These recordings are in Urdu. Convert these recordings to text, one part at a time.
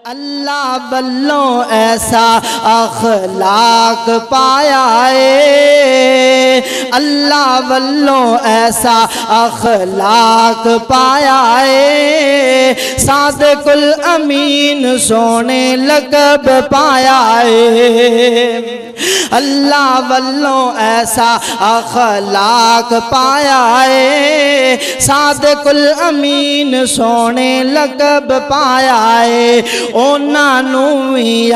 اللہ والوں ایسا اخلاق پایا ہے، اللہ والوں ایسا اخلاق پایا ہے، صادق الامین سونے لقب پایا ہے، اللہ والوں ایسا اخلاق پایا ہے، صادق الامین سونے لقب پایا ہے، اونا نوی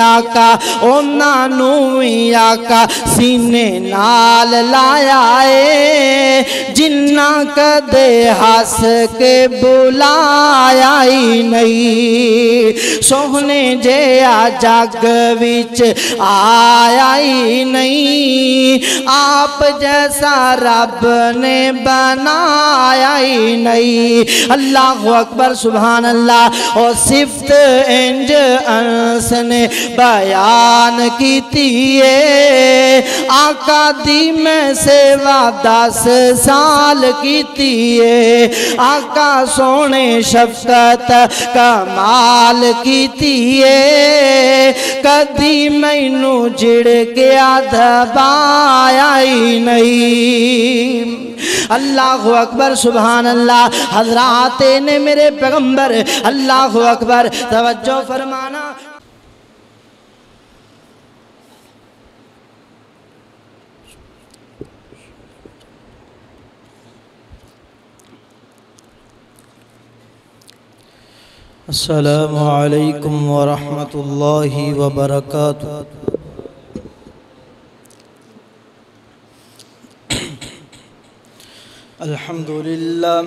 آقا سینے نال لایا ہے، جنہ کدے ہس کے بلایا ہی نہیں، سوہنے جیا جگ وچ آیا ہی نہیں، آپ جیسا رب نے بنایا ہی نہیں۔ اللہ اکبر سبحان اللہ۔ اور صفت انج انس نے بیان کی تیئے، آقا دی میں سیوا 10 سال کی تیئے، آقا سونے شفقت کمال کی تیئے، کدی مینو جڑ گیا دبایا ہی نہیں۔ اللہ اکبر سبحان اللہ۔ حضرات نے میرے پیغمبر اللہ اکبر توجہ فرمانا۔ السلام علیکم ورحمۃ اللہ وبرکاتہ۔ الحمدللہ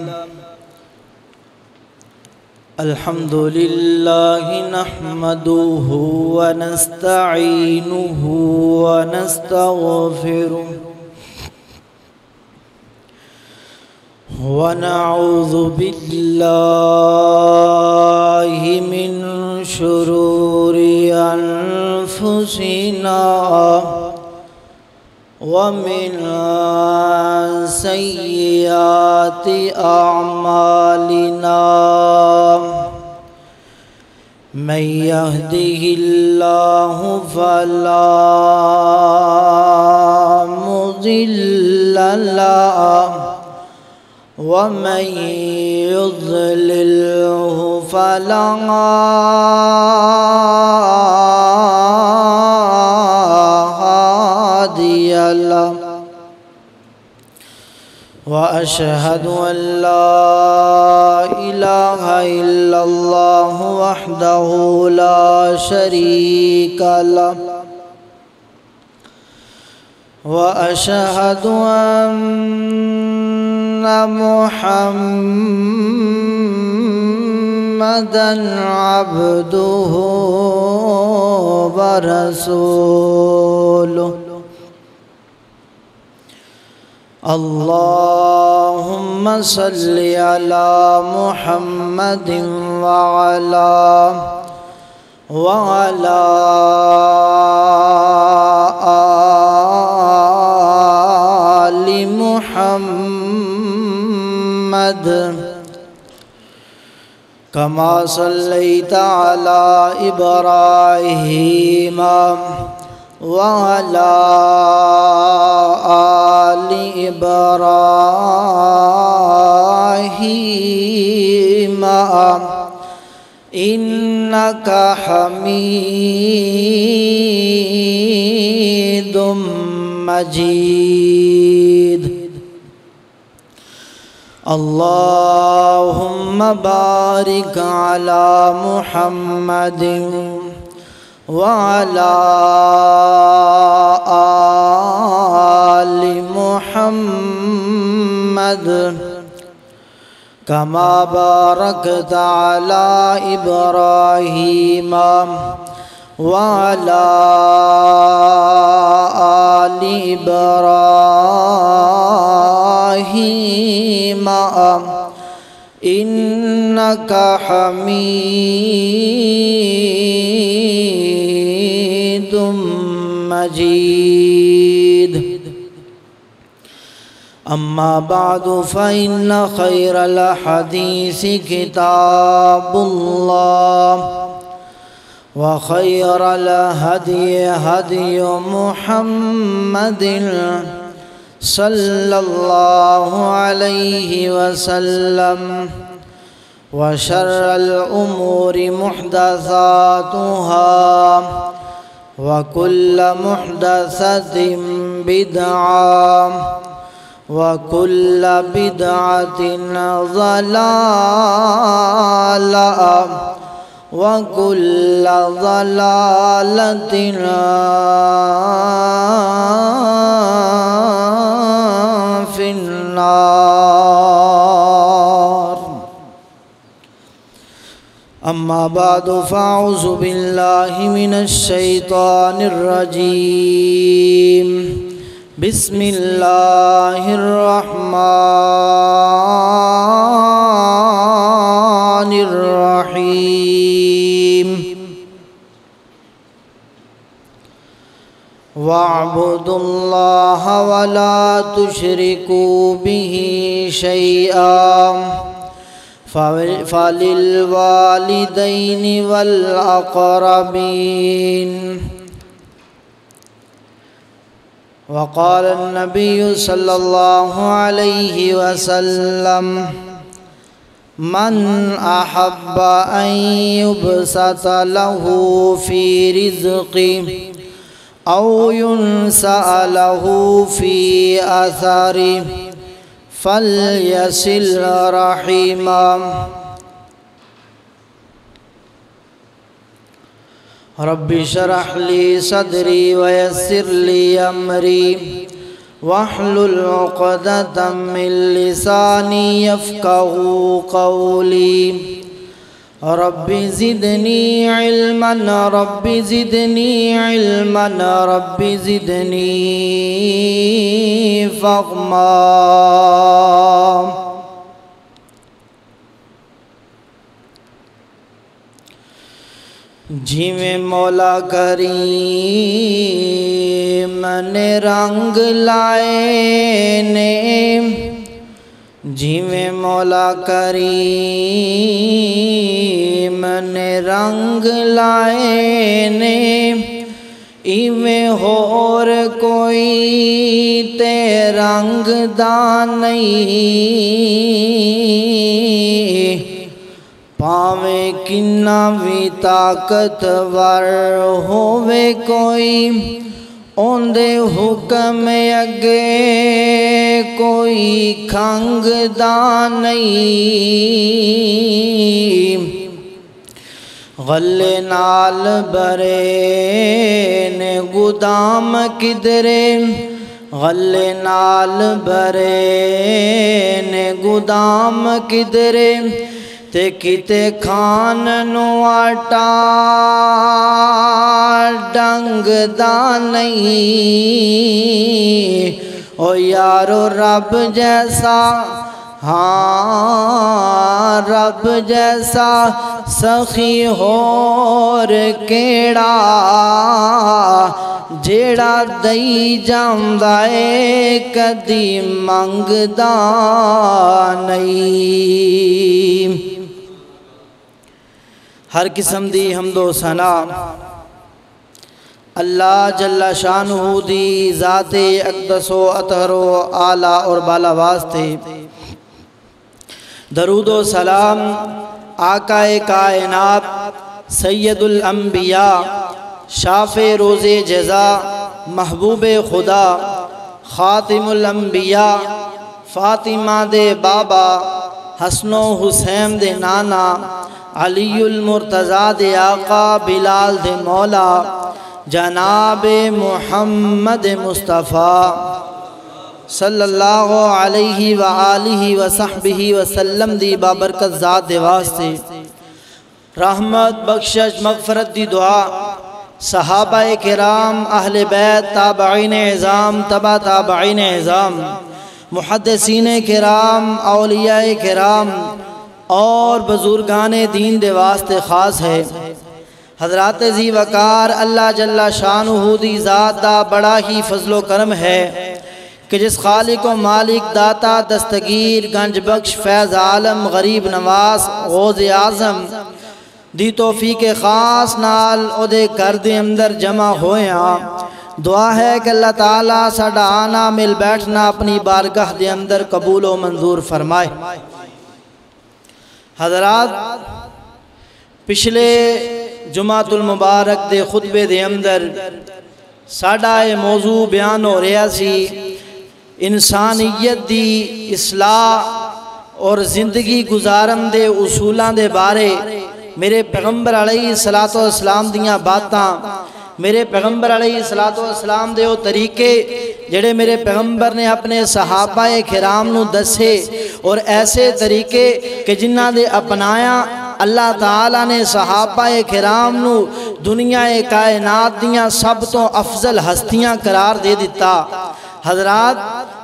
نحمدہ ونستعینہ ونستغفرہ ونعوذ باللہ من شرور انفسنا ومن سیئات اعمالنا، من یہدہ اللہ فلا مضل لہ ومن يضلله فلا هادي له، وأشهد أن لا إله إلا الله وحده لا شريك له، وأشهد أن محمدًا عبده ورسوله۔ اللهم صل على محمد وعلى آل محمد كما صليت على إبراهيم وعلى آل إبراهيم إنك حميد مجيد۔ اللهم بارك على محمد وعلى آل محمد كما باركت على إبراهيم وعلى آل إبراهيم إنك حميد مجيد۔ أما بعد فإن خير الحديث كتاب الله، وخير الهدي هدي محمد صلى الله عليه وسلم وشر الأمور محدثاتها وكل محدثة بدعة وكل بدعة ضلالة وكل ضلالة في النار. أما بعد فأعوذ بالله من الشيطان الرجيم. بسم الله الرحمن الرحيم. واعبدوا الله ولا تشركوا به شيئا فللوالدين والأقربين. وقال النبي صلى الله عليه وسلم من أحب أن يبسط له في رزقه أو ينسأ له في أثره فليصل رحمه. رب اشرح لي صدري ويسر لي أمري واحلل عقدة من لساني يفقهوا قولي. رب زدني علما رب زدني علما رب زدني فهما. جیویں مولا کریم نے رنگ لائے نے جیویں مولا کریم نے رنگ لائے نے ایویں ہور کوئی تے رنگ دا نہیں. پاویں کنا بھی طاقتور ہووے کوئی اوندے حکم اگے کوئی کھنگ دا نہیں. غلے نال برے نے گودام کدرے غلے نال برے نے گودام کدرے تے کتے کھان نو آٹا ڈنگ دا نہیں. او یارو رب جیسا ہاں رب جیسا سخی ہور کیڑا جیڑا دئی جاندا اے کدی منگدا نہیں. ہر قسم دی حمد و ثنا اللہ جل شانہ دی ذات اقدس و اطہر و اعلیٰ اور بالا واسطے. درود و سلام آقا کائنات سید الانبیاء شافع روز جزا محبوب خدا خاتم الانبیاء فاطمہ دے بابا حسن و حسین دے نانا علی المرتضی دے آقا بلال دے مولا جناب محمد مصطفیٰ صلی اللہ علیہ وآلہ وصحبہ وسلم دی بابرکت ذات دے واسطے رحمت بخشش مغفرت دی دعا صحابہ کرام اہل بیت تابعین اعظام تبع تابعین اعظام محدثین کرام اولیاء کرام اور بزرگان دین دے واسطے خاص ہے. حضرات ذی وقار اللہ جل شانہ دی ذات دا بڑا ہی فضل و کرم ہے کہ جس خالق و مالک داتا دستگیر گنج بخش فیض عالم غریب نواز غوث اعظم دی توفیق خاص نال او دے گھر دے اندر جمع ہوئے ہاں۔ دعا ہے کہ اللہ تعالیٰ ساڈا آنا مل بیٹھنا اپنی بارگاہ دے اندر قبول و منظور فرمائے۔ حضرات، پچھلے جمعۃ المبارک دے خطبے دے اندر ساڈا یہ موضوع بیان ہو رہا سی انسانیت دی اصلاح اور زندگی گزارن دے اصولاں دے بارے میرے پیغمبر علیہ السلام دیاں باتاں، میرے پیغمبر علیہ السلام دے وہ طریقے جڑے میرے پیغمبر نے اپنے صحابہ کرام نو دسے، اور ایسے طریقے کہ جنہ دے اپنایا اللہ تعالیٰ نے صحابہ کرام نو دنیا کائنات دیاں سب تو افضل ہستیاں قرار دے دیتا۔ حضرات،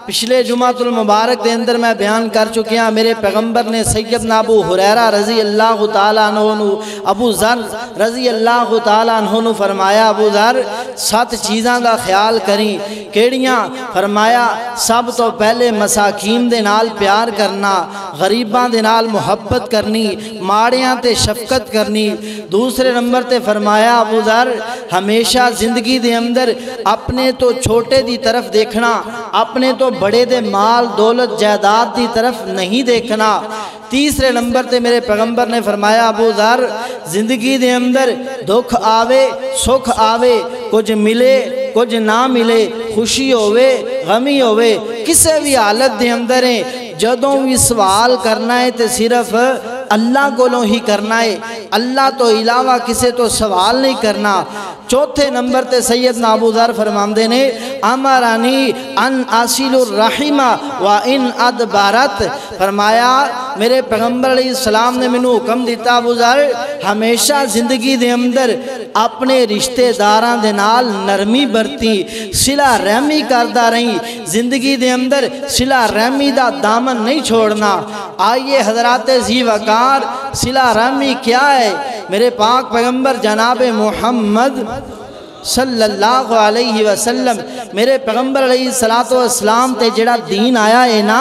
پچھلے جمعۃ المبارک دے اندر میں بیان کر چکیا میرے پیغمبر نے سیدنا ابو ہریرہ رضی اللہ تعالیٰ عنہ نو، ابو ذر رضی اللہ تعالیٰ عنہ نو فرمایا ابو ذر 7 چیزاں دا خیال کریں، کیڑیاں؟ فرمایا سب تو پہلے مساکین دے نال پیار کرنا، غریباں دے نال محبت کرنی، ماڑیاں تے شفقت کرنی۔ دوسرے نمبر تے فرمایا ابو ذر ہمیشہ زندگی دے اندر اپنے تو چھوٹے دی طرف دیکھنا، اپنے تو بڑے دے مال دولت جائیداد دی طرف نہیں دیکھنا۔ تیسرے نمبر تے میرے پیغمبر نے فرمایا ابو ذر زندگی دے اندر دکھ آوے سکھ آوے، کچھ ملے کچھ نہ ملے، خوشی ہوئے غمی ہوئے، کسے بھی حالت دے اندر ہیں، جدوں بھی سوال کرنا ہے تے صرف اللہ کو ہی کرنا ہے، اللہ تو علاوہ کسے تو سوال نہیں کرنا۔ چوتھے نمبر تے سیدنا ابو ذر فرماندے نے امرانی ان اصل الرحیم و ان ادبارت، فرمایا میرے پیغمبر علیہ السلام نے منو حکم دیتا ابو ذر ہمیشہ زندگی دے اندر اپنے رشتہ داراں دے نال نرمی برتی، صلہ رحمی کردہ رہی، زندگی دے اندر صلہ رحمی دا دامن نہیں چھوڑنا۔ آئیے حضرات ذی وقار، صلہ رحمی کیا ہے؟ میرے پاک پیغمبر جناب محمد صلی اللہ علیہ وسلم، میرے پیغمبر علیہ السلام تے جڑا دین آیا ہے نا،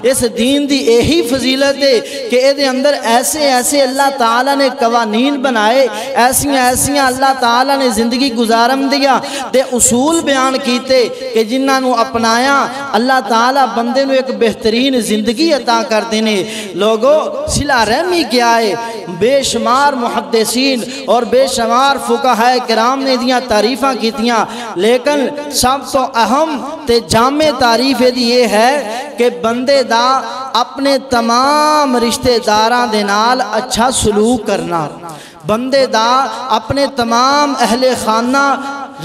اس دین دی یہی فضیلت ہے کہ اے دے اندر ایسے ایسے اللہ تعالیٰ نے قوانین بنائے، ایسیاں ایسیاں اللہ تعالیٰ نے زندگی گزارن دیا تے اصول بیان کیتے کہ جنہاں نو اپنایا اللہ تعالیٰ بندے نو ایک بہترین زندگی عطا کر دینے۔ لوگو صلہ رحمی کیا ہے؟ بے شمار محدثین اور بے شمار فقہاء کرام نے دیاں تعریفاں کیتیاں، لیکن سب تو اہم تے جامع تعریف یہ ہے کہ بندے دا اپنے تمام رشتہ داراں دے نال اچھا سلوک کرنا، بندے دا اپنے تمام اہل خانہ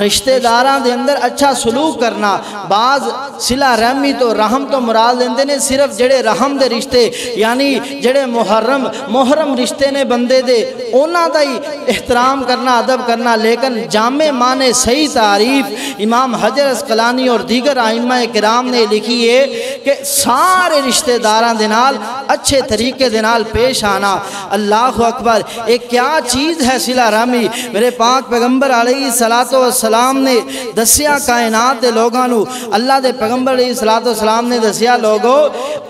رشتہ داراں دے اندر اچھا سلوک کرنا۔ بعض صلہ رحمی تو رحم تو مراد لیندے نے صرف جڑے رحم دے رشتے، یعنی جڑے محرم رشتے نے بندے دے اونا دا ہی احترام کرنا، ادب کرنا، لیکن جامع معنی صحیح تعریف امام حجر اسقلانی اور دیگر ائمہ کرام نے لکھی ہے کہ سارے رشتہ داراں دے نال اچھے طریقے دے نال پیش آنا۔ اللہ اکبر! ایک کیا چیز ہے صلہ رحمی؟ میرے پاک پیغمبر علیہ السلام نے دسیا کائنات دے لوگاں نو، اللہ دے پیغمبر علیہ السلام نے دسیا لوگو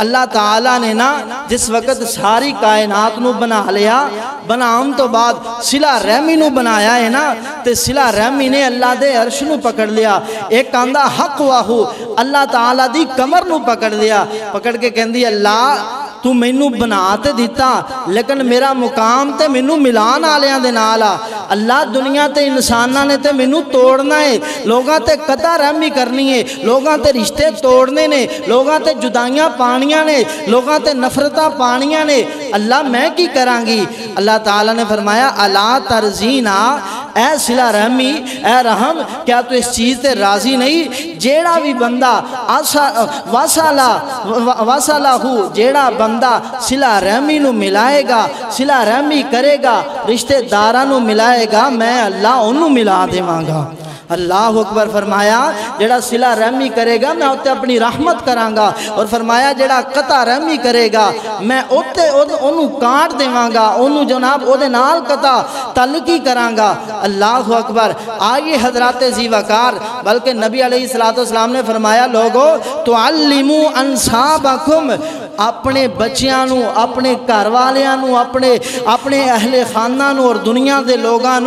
اللہ تعالیٰ نے نا جس وقت ساری کائنات نو بنا لیا، بناؤں تو بعد صلہ رحمی نو بنایا ہے نا، تے صلہ رحمی نے اللہ دے عرش نو پکڑ لیا، ایک کاندہ حق واہو اللہ تعالیٰ دی کمر نو پکڑ لیا، پکڑ کے کہندی اللہ تو مینو بنا تے دیتا لیکن میرا مقام تے مینو ملان آلیاں دے نالا، اللہ دنیا تے انساناں نے تے مینو توڑنا ہے، لوگاں تے قطع رحمی کرنی ہے، لوگاں تے رشتے توڑنے نے، لوگاں تے جدائیاں پانیاں نے، لوگاں تے نفرتاں پانیاں نے، اللہ میں کی کرانگی؟ اللہ تعالیٰ نے فرمایا الا ترزینا، اے صلہ رحمی، اے رحم، کیا تو اس چیز تے راضی نہیں؟ جیڑا بھی بندہ وصلہ جیڑا بندہ صلہ رحمی نو ملائے گا، صلہ رحمی کرے گا، رشتہ داراں نو ملائے گا، میں اللہ انہوں ملا دے مانگا۔ اللہ اکبر! فرمایا جڑا صلہ رحمی کرے گا میں اتے اپنی رحمت کرانگا، اور فرمایا جڑا قطع رحمی کرے گا میں اتے انہوں کانٹ دے مانگا، انہوں جناب او دے نال قطع تعلقی کرانگا۔ اللہ اکبر! آئیے حضرات ذی وقار، بلکہ نبی علیہ السلام نے فرمایا لوگو تعلموا انصابکم، اپنے بچیاں اپنے گھر والیاں اپنے اہل خانہ اور دنیا دے لوگاں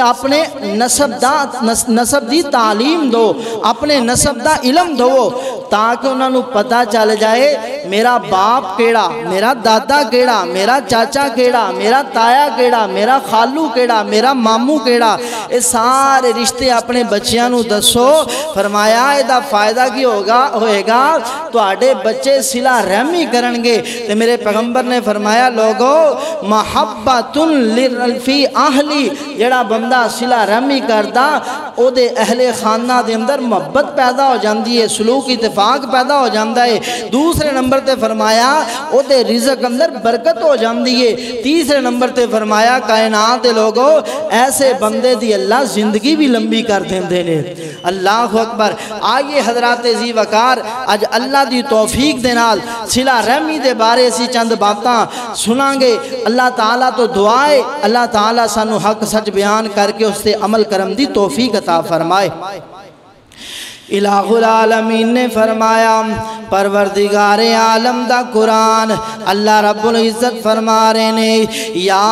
اپنے نسب دی تعلیم دو، اپنے نسب دا علم دو، تاکہ انہاں نوں پتہ چل جائے میرا باپ کیڑا، میرا دادا کیڑا، میرا چاچا کیڑا، میرا تایا کیڑا، میرا خالو کیڑا، میرا ماموں کیڑا، یہ سارے رشتے اپنے بچیاں نوں دسو۔ فرمایا ادا فائدہ کی ہوئے گا، تو آڑے بچے صلہ رحمی کرنگے۔ تے میرے پیغمبر نے فرمایا لوگو محبت فی اہلی، جڑا بندہ صلہ رحمی کردا او دے اہل خانہ دے اندر محبت پیدا ہو جاندی ہے، سلوک اتفاق پیدا ہو جاندہ ہے۔ دوسرے نمبر تے فرمایا او دے رزق اندر برکت ہو جاندی ہے۔ تیسرے نمبر تے فرمایا کائنات دے لوگو ایسے بندے دی اللہ زندگی بھی لمبی کر دیندے نے۔ اللہ اکبر۔ آئیے حضرات ذی وقار اج اللہ دی توفیق دے نال صلہ رحمی دے بارے سی چند باتاں سنانگے۔ اللہ تعالیٰ تو دعائے اللہ تعالیٰ سانو حق سچ بیان کر کے اس سے عمل کرم دی توفیق عطا فرمائے۔ الہ العالمین نے فرمایا پروردگار عالم دا قرآن اللہ رب العزت فرما رہے نے یا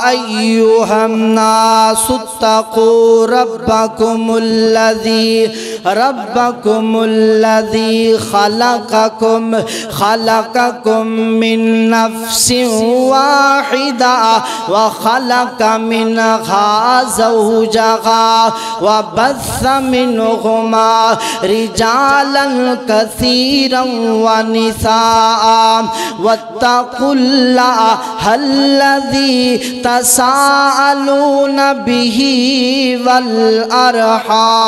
ایوہ الناس اتقوا ربکم الذی خلقکم من نفس واحدہ وخلق منہا زوجہا وبث منہما رجالا كثيرا ونساء واتقوا الله الذي تساءلون به والأرحام۔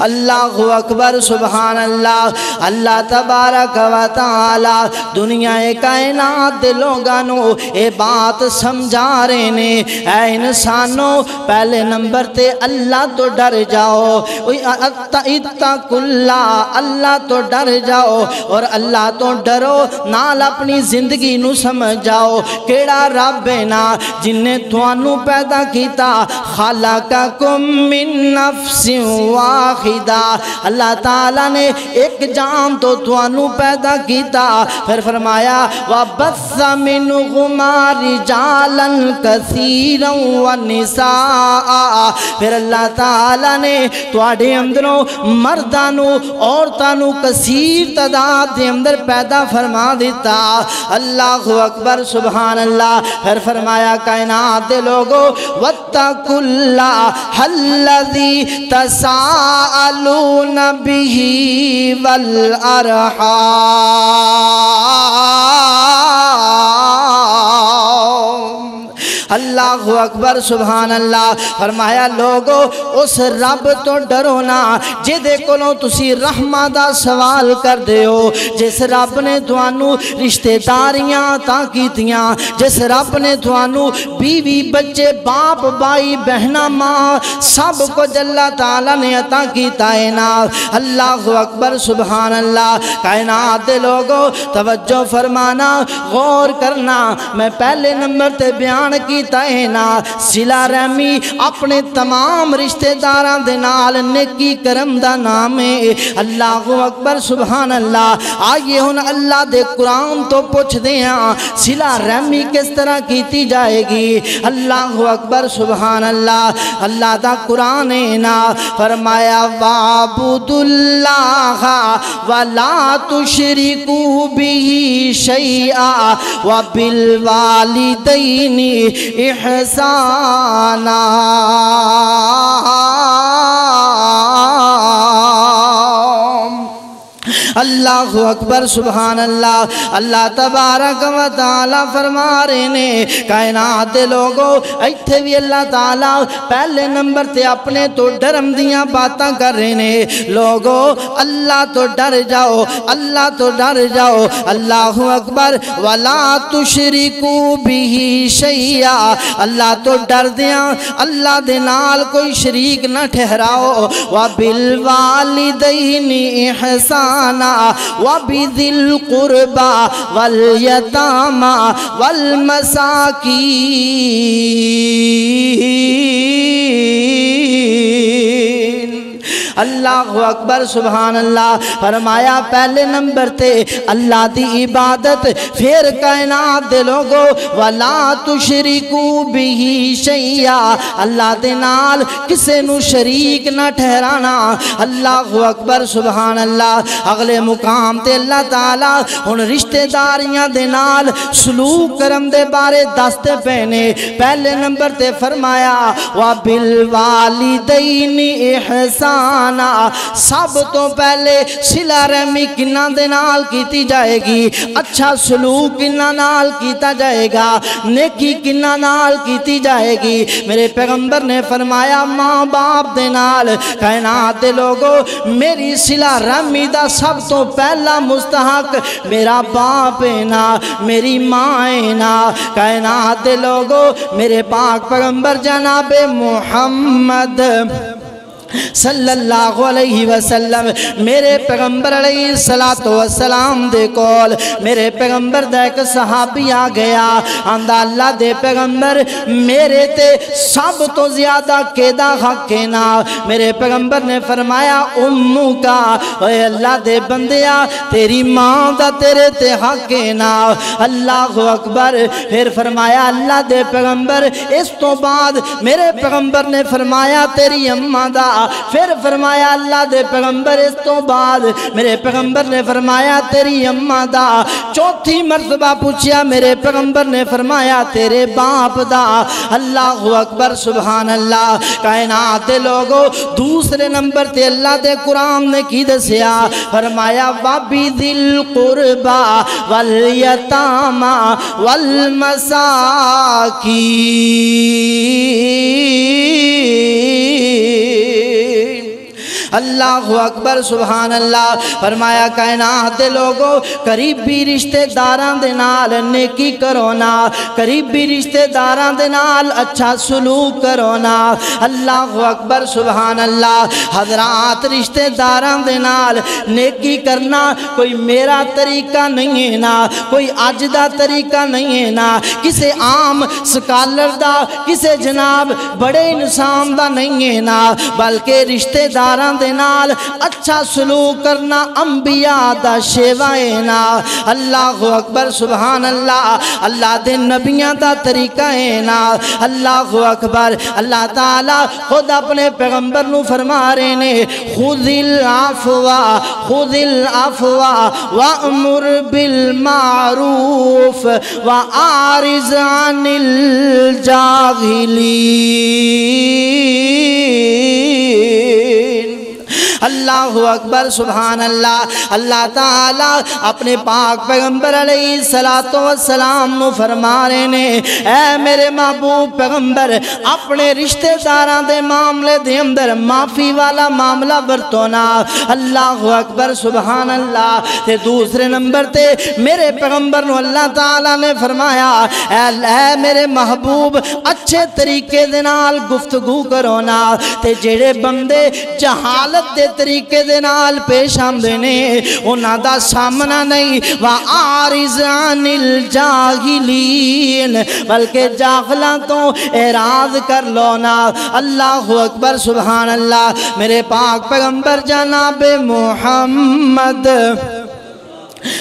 اللہ اکبر سبحان اللہ۔ اللہ تبارک و تعالی دنیا کائنات دے لوگانو اے بات سمجھا رہے نے اے انسانو پہلے نمبر تے اللہ تو ڈر جاؤ، اتقوا اللہ، اللہ تو ڈر جاؤ اور اللہ تو ڈرو نال اپنی زندگی نو سمجھ جاؤ کیڑا رب ہے نا جن نے توانو پیدا کیتا خلقکم من نفس واحدہ، اللہ تعالیٰ نے ایک جان تو توانو پیدا کیتا، پھر فرمایا وَبَثَّ مِنْهُمَا رِجَالًا كَثِيرًا وَنِسَاءً، پھر اللہ تعالیٰ نے تواڈے اندروں مردانو عورتانو کثیر تعداد دے اندر پیدا فرما دیتا۔ اللہ اکبر سبحان اللہ۔ پھر فرمایا کائنات دے لوگو وَاتَّقُوا اللَّهَ الَّذِي تَسَاءَلُونَ بِهِ وَالْأَرْحَامَ۔ اللہ اکبر سبحان اللہ۔ فرمایا لوگو اس رب تو ڈرو نا جدے کولوں تسی رحمہ دا سوال کر دیو، جس رب نے توانو رشتہ داریاں عطا کیتیاں، جس رب نے توانو بیوی بچے باپ بھائی بہنا ماں سب کو اللہ تعالیٰ نے عطا کیتا ہے نا۔ اللہ اکبر سبحان اللہ۔ کائنات دے لوگو توجہ فرمانا غور کرنا، میں پہلے نمبر تے بیان کیتا ہے نا صلہ رحمی اپنے تمام رشتہ داراں دے نال نیکی کرم دا نام ہے۔ اللہ اکبر سبحان اللہ۔ آئیے ہن اللہ دے قرآن تو پوچھ دیاں صلہ رحمی کس طرح کیتی جائے گی۔ اللہ اکبر سبحان اللہ۔ اللہ دا قرآن ہے نا فرمایا وَاعْبُدُوا اللَّهَ وَلَا تُشْرِكُوا بِهِ شَيْئًا وَبِالْوَالِدَيْنِ احسانا۔ اللہ اکبر سبحان اللہ۔ اللہ تبارک و تعالی فرما رہے نے کائنات دے لوگو ایتھے بھی اللہ تعالی پہلے نمبر تے اپنے تو ڈرم دیاں باتاں کر رہے نے لوگو اللہ تو ڈر جاؤ، اللہ تو ڈر جاؤ۔ اللہ اکبر وَلَا تُشْرِكُوا بِهِ شَيْئًا، اللہ تو ڈر دیاں اللہ دے نال کوئی شریک نہ ٹھہراؤ۔ وَبِالْوَالِدَيْنِ احسانا وَبِذِي الْقُرْبَى وَالْيَتَامَى وَالْمَسَاكِينِ اللہ اکبر سبحان اللہ۔ فرمایا پہلے نمبر تے اللہ دی عبادت، پھر کائنات دے لوگو وَلَا تُشْرِكُوا بِهِ شَيْئًا، اللہ دے نال کسے نو شریک نہ ٹھہرانا۔ اللہ اکبر سبحان اللہ۔ اگلے مقام تے اللہ تعالیٰ ان رشتہ داریاں دے نال سلوک کرم دے بارے دستے پہنے۔ پہلے نمبر تے فرمایا وَبِالْوَالِدَيْنِ اِحْسَانًا، سب تو پہلے صلہ رحمی کنہ دے نال کیتی جائے گی، اچھا سلوک کنہ نال کیتا جائے گا، نیکی کنہ نال کیتی جائے گی۔ میرے پیغمبر نے فرمایا ماں باپ دے نال کائنات دے لوگو میری صلہ رحمی دا سب تو پہلا مستحق میرا باپ ہے نا، میری ماں ہے نا۔ کائنات دے لوگو میرے پاک پیغمبر جناب محمد صلی اللہ علیہ وسلم، میرے پیغمبر علیہ السلام دے کول میرے پیغمبر دا ایک صحابی آ گیا، آندہ اللہ دے پیغمبر میرے تے سب تو زیادہ کیدا حق ہے نا۔ میرے پیغمبر نے فرمایا امو کا، اے اللہ دے بندیا تیری ماں دا تیرے تے حق ہے نا۔ اللہ اکبر۔ پھر فرمایا اللہ دے پیغمبر اس تو بعد میرے پیغمبر نے فرمایا تیری اماں دا، پھر فرمایا اللہ دے پیغمبر اس تو بعد میرے پیغمبر نے فرمایا تیری اماں دا، چوتھی مرتبہ پوچھیا میرے پیغمبر نے فرمایا تیرے باپ دا۔ اللہ اکبر سبحان اللہ۔ کائنات دے لوگو دوسرے نمبر تے اللہ دے قرآن نے کی دسیا، فرمایا وَبِذِي الْقُرْبَى وَالْيَتَامَى وَالْمَسَاكِينِ۔ اللہ اکبر سبحان اللہ۔ فرمایا کائنات دے لوگو قریبی رشتہ داران دے نال نیکی کرونا، قریبی رشتہ داران دے نال اچھا سلوک کرونا۔ اللہ اکبر سبحان اللہ۔ حضرات رشتہ داران دے نال نیکی کرنا کوئی میرا طریقہ نہیں ہے نا، کوئی اج دا طریقہ نہیں ہے نا، کسے عام سکالر دا، کسے جناب بڑے انسان دا نہیں ہے نا، بلکہ رشتہ داران دے نال اچھا سلوک کرنا انبیاء دا شیوا ہے نا۔ اللہ اکبر سبحان اللہ۔ اللہ دے نبیاں دا طریقہ ہے نا۔ اللہ اکبر۔ اللہ تعالیٰ خود اپنے پیغمبر نو فرما رہے نے خُذِ الْعَفْوَ خُذِ الْعَفْوَ وَأْمُرْ بِالْمَعْرُوفِ وَأَعْرِضْ عَنِ الْجَاهِلِينَ۔ اللہ اکبر سبحان اللہ۔ اللہ تعالیٰ اپنے پاک پیغمبر علیہ السلام نو فرما رہے نے اے میرے محبوب پیغمبر اپنے رشتہ داران دے معاملے دے اندر معافی والا معاملہ برتونا۔ اللہ اکبر سبحان اللہ۔ تے دوسرے نمبر تے میرے پیغمبر نو اللہ تعالیٰ نے فرمایا اے میرے محبوب اچھے طریقے دے نال گفتگو کرونا، تے جڑے بندے جہالت دے طریقے دے نال پیش آمدے نے انہاں دا سامنا نہیں، وَأَعْرِضْ عَنِ الْجَاهِلِينَ، بلکہ جاہلاں تو اعراض کر لونا۔ اللہ اکبر سبحان اللہ۔ میرے پاک پیغمبر جناب محمد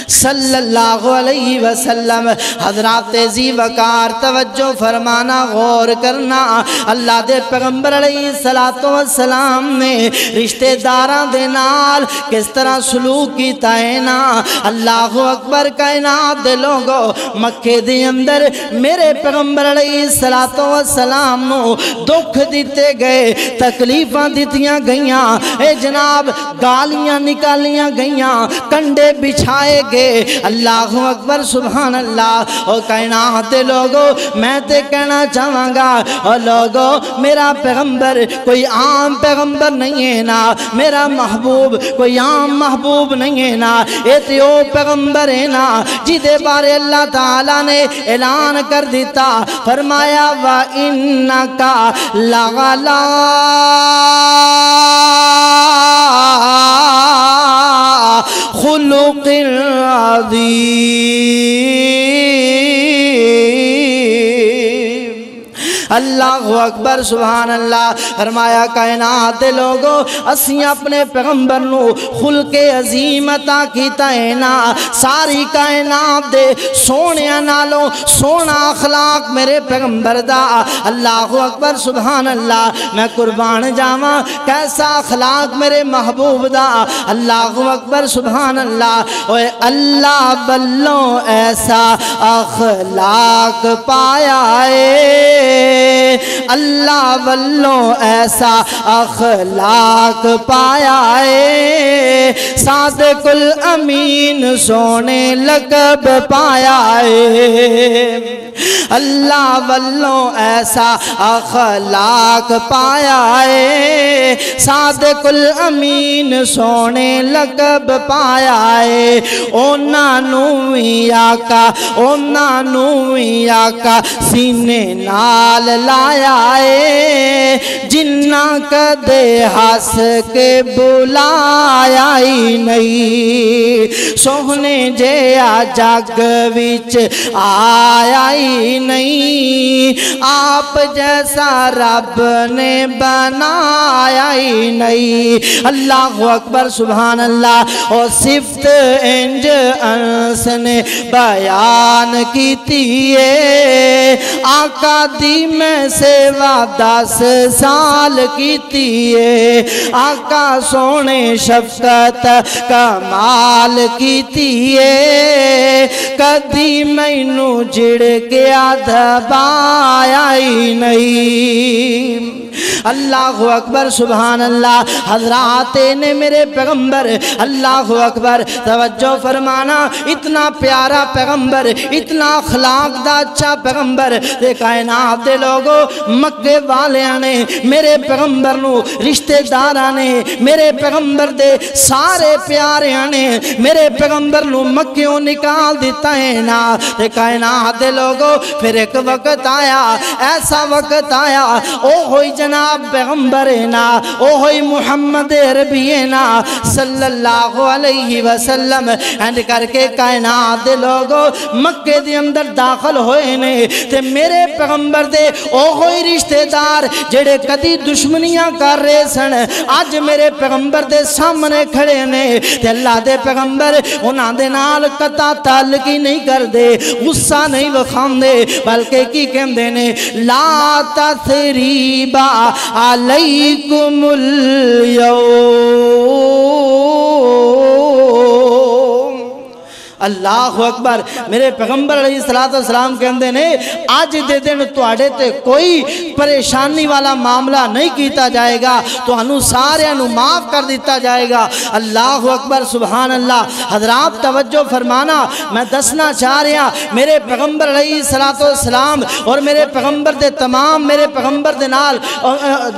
صلی اللہ علیہ وسلم، حضرات ذی وقار توجہ فرمانا غور کرنا، اللہ دے پیغمبر علیہ السلام نے رشتہ داران دے نال کس طرح سلوک کیتا ہے نا۔ اللہ اکبر۔ کائنات دے لوگو مکے دے اندر میرے پیغمبر علیہ السلام نو دکھ دیتے گئے، تکلیفاں دیتیاں گئیاں، اے جناب گالیاں نکالیاں گئیاں، کنڈے بچھائے گئے۔ اللہ اکبر سبحان اللہ۔ اور کائنات دے لوگو میں تے کہنا چاہاں گا اور لوگو میرا پیغمبر کوئی عام پیغمبر نہیں ہے نا، میرا محبوب کوئی عام محبوب نہیں ہے نا، اے تے او پیغمبر ہے نا جدے بارے اللہ تعالیٰ نے اعلان کر دیتا، فرمایا وَإِنَّكَ لَعَلَىٰ خُلُقٍ عَظِيمٍ۔ اللہ اکبر سبحان اللہ۔ فرمایا کائنات دے لوگو اسیں اپنے پیغمبر نو خلق عظیم عطا کیتا ہے نا، ساری کائنات دے سونیاں نالوں سونا اخلاق میرے پیغمبر دا۔ اللہ اکبر سبحان اللہ۔ میں قربان جاواں کیسا اخلاق میرے محبوب دا۔ اللہ اکبر سبحان اللہ۔ اوے اللہ بلوں ایسا اخلاق پایا ہے، اللہ بلوں ایسا اخلاق پایا ہے، صادق الامین سونے لقب پایا ہے، اللہ والوں ایسا اخلاق پایا ہے، صادق الامین سونے لقب پایا ہے۔ اونا نوی آقا سینے نال لایا ہے، جنہ کدے ہس کے بلایا ہی نہیں، سوہنے جیا جگ وچ آیا ہی نہیں، آپ جیسا رب نے بنایا ہی نہیں۔ اللہ اکبر سبحان اللہ۔ اور صفت انج انس نے بیان کیتی ہے، آقا دی میں سیوا 10 سال کیتی ہے، آقا سونے شفقت کمال کیتی ہے، کدی مینو جڑ کے دبایا ہی نہیں۔ اللہ اکبر سبحان اللہ۔ حضرات نے میرے پیغمبر اللہ اکبر توجہ فرمانا، اتنا پیارا پیغمبر، اتنا اخلاق دا اچھا پیغمبر دے کائنات دے لوگوں مکے والیاں نے میرے پیغمبر نو، رشتہ داراں نے میرے پیغمبر دے سارے پیاریاں نے میرے پیغمبر نو مکیوں نکال دیتا ہے نا۔ دے کائنات دے لوگوں پھر ایک وقت آیا، ایسا وقت آیا، او ہوئی جناب پیغمبر نا، او ہوئی محمد عربی نا صلی اللہ علیہ وسلم، اینڈ کر کے کائنات دے لوگوں مکے دے اندر داخل ہوئے نے، تے میرے پیغمبر دے او ہوئی رشتہ دار جڑے کدی دشمنیاں کر رہے سن، آج میرے پیغمبر دے سامنے کھڑے نے، تے اللہ دے پیغمبر انہاں دے نال قطع تعلق ہی نہیں کر دے، غصہ نہیں وکھاؤں دے، بلکہ کی کہندے نے لا تثریب علیکم اليوم۔ اللہ اکبر۔ میرے پیغمبر علیہ السلام کہندے نے آج دے دن تواڈے تے کوئی پریشانی والا معاملہ نہیں کیتا جائے گا، تو انہوں سارے انہوں معاف کر دیتا جائے گا۔ اللہ اکبر سبحان اللہ۔ حضرات توجہ فرمانا، میں دسنا چاہ رہا میرے پیغمبر علیہ السلام اور میرے پیغمبر دے تمام میرے پیغمبر دے نال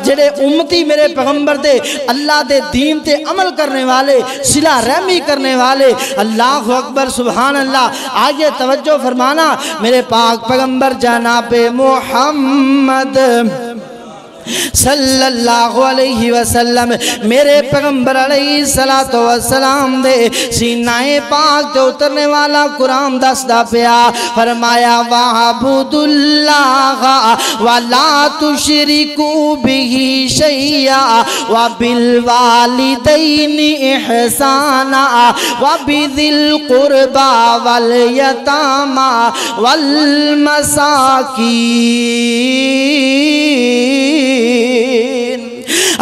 جڑے امتی میرے پیغمبر دے اللہ دے دین تے عمل کرنے والے، صلہ رحمی کرنے والے، اللہ اکبر سبحان اللہ۔ آئیے توجہ فرمانا، میرے پاک پیغمبر جناب محمد صلی اللہ علیہ وسلم، میرے پیغمبر علیہ السلام دے سینہ پاک تے اترنے والا قرآن دسدا پیا، فرمایا وَعَبُدُ اللَّهَ وَلَا تُشْرِكُوا بِهِ شَيْئًا وَبِالْوَالِدَيْنِ إِحْسَانًا وَبِذِي الْقُرْبَى وَالْيَتَامَى وَالْمَسَاكِينِ۔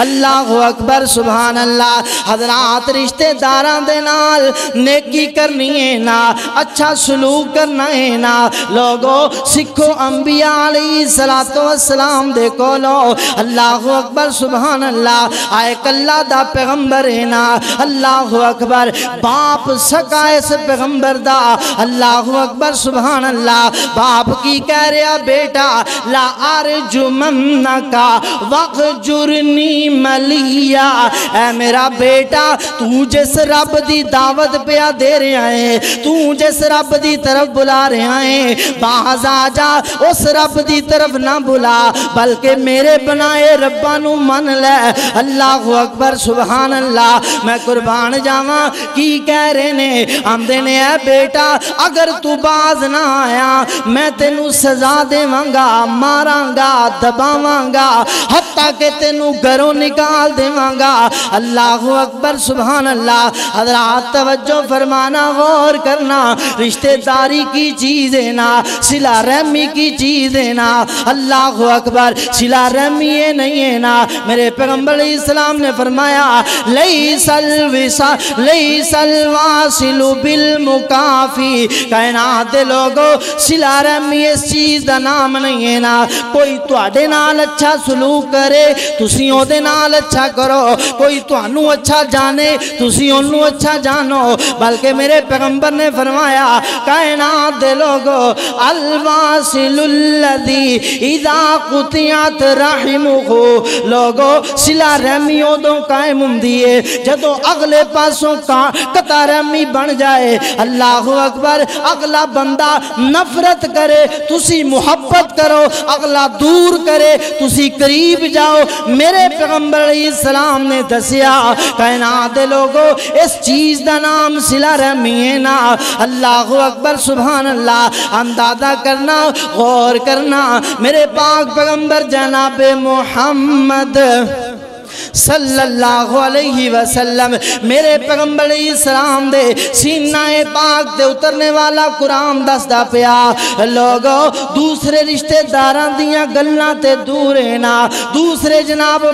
اللہ اکبر سبحان اللہ۔ حضرات رشتہ داراں دے نال نیکی کرنی ہے نا، اچھا سلوک کرنا ہے نا۔ لوگو سکھو انبیاء علیہ السلام دے کولو اللہ اکبر سبحان اللہ آئے کلہ دا پیغمبر ہے نا۔ اللہ اکبر باپ سکا اس پیغمبر دا، اللہ اکبر سبحان اللہ۔ باپ کی کہہ رہا بیٹا لا ارجمنکا وَاخْجُرْنِی ملیا، اے میرا بیٹا تو جس رب دی دعوت پہ دے رہا ہے، تو جس رب دی طرف بلا رہا ہے، باز آ جا، اس رب دی طرف نہ بلا بلکہ میرے بنائے ربانو من لے۔ اللہ اکبر سبحان اللہ۔ میں قربان جاواں کی کہہ رہے نے، آمدے نے اے بیٹا اگر تو باز نہ آیا میں تینوں سزا دیواں گا، ماراں گا، دباواں گا، حتیٰ کہ تینوں گھروں نکال دیواں گا۔ اللہ اکبر سبحان اللہ۔ حضرات توجہ فرمانا، غور کرنا، رشتہ داری کی چیزیں نا، صلہ رحمی کی چیزیں نا۔ اللہ اکبر، صلہ رحمی یہ نہیں ہے نا، میرے پیغمبر علیہ السلام نے فرمایا لیس الواصل بالمکافی، کائنات دے لوگو صلہ رحمی اس چیز دا نام نہیں ہے نا، کوئی تواڈے نال اچھا سلوک کرے تسی او دے نال اچھا کرو، کوئی تانوں اچھا جانے تسی اونوں اچھا جانو، بلکہ میرے پیغمبر نے فرمایا کائنات دے لوگو الواصل الذی اذا قطعت رحمہ، لوگو صلہ رحمی ادوں قائم ہوندی ہے جدوں اگلے پاسوں قطع رحمی بن جائے۔ اللہ اکبر، اگلا بندہ نفرت کرے تسی محبت کرو، اگلا دور کرے تسی قریب جاؤ۔ میرے پیغمبر علیہ السلام نے دسیا کائنات دے لوگو اس چیز دا نام صلہ رحمی ہے نا۔ اللہ اکبر سبحان اللہ۔ اندازہ کرنا، غور کرنا، میرے پاک پیغمبر جناب محمد صلی اللہ علیہ وسلم، میرے پیغمبر علیہ السلام دے سینہ پاک دے اترنے والا قرآن دستا پیا لوگو دوسرے رشتہ داراں دیاں گلاں تے دور ہے نا، دوسرے جناب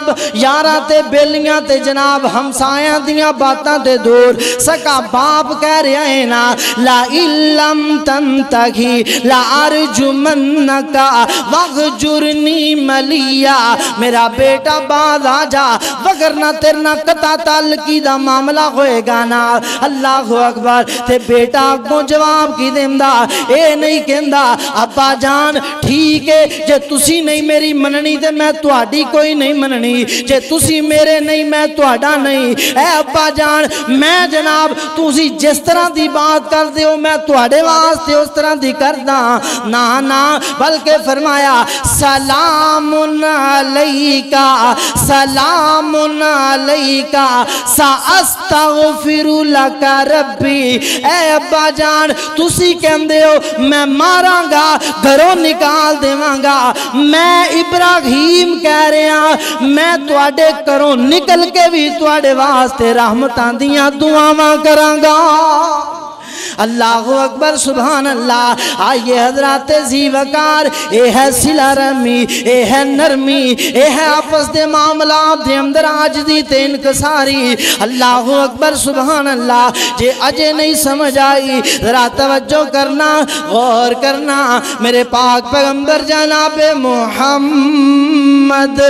یاراں تے بیلیاں تے جناب ہمسایاں دیاں باتاں تے دور، سکا باپ کہہ رہا ہے نا لا علم تنتہی لا ارجمنکا وغجرنی ملیا، میرا بیٹا باز آ جا وگرنہ تیرنا قطع تعلقی دا معاملہ ہوئے گا نا۔ اللہ اکبر۔ تے بیٹا کو جواب کی دیندہ اے نہیں کہندہ ابا جان ٹھیک ہے جے تسی نہیں میری مننی تے میں تواڈی کوئی نہیں مننی، جے تسی میرے نہیں میں تواڈا نہیں، اے ابا جان میں جناب تسی جس طرح دی بات کر دیو میں تواڈے واسطے اس طرح دی کردہ نا نا، بلکہ فرمایا سلام علیکہ سلام علیکہ ساستغفر لک ربی، اے ابا جان تسی کہندے ہو میں ماراں گا گھروں نکال دیواں گا، میں ابراہیم کہہ رہا میں تواڈے گھروں نکل کے بھی تواڈے واسطے رحمتاں دیاں دعاواں کراں گا۔ اللہ اکبر سبحان اللہ۔ آئیے حضرات ذی وقار، اے ہے صلہ رحمی، اے ہے نرمی، اے ہے آپس دے معاملات دے اندر عاجزی تے انکساری۔ اللہ اکبر سبحان اللہ۔ جے اجے نہیں سمجھ آئی ذرا توجہ کرنا، غور کرنا، میرے پاک پیغمبر جناب محمد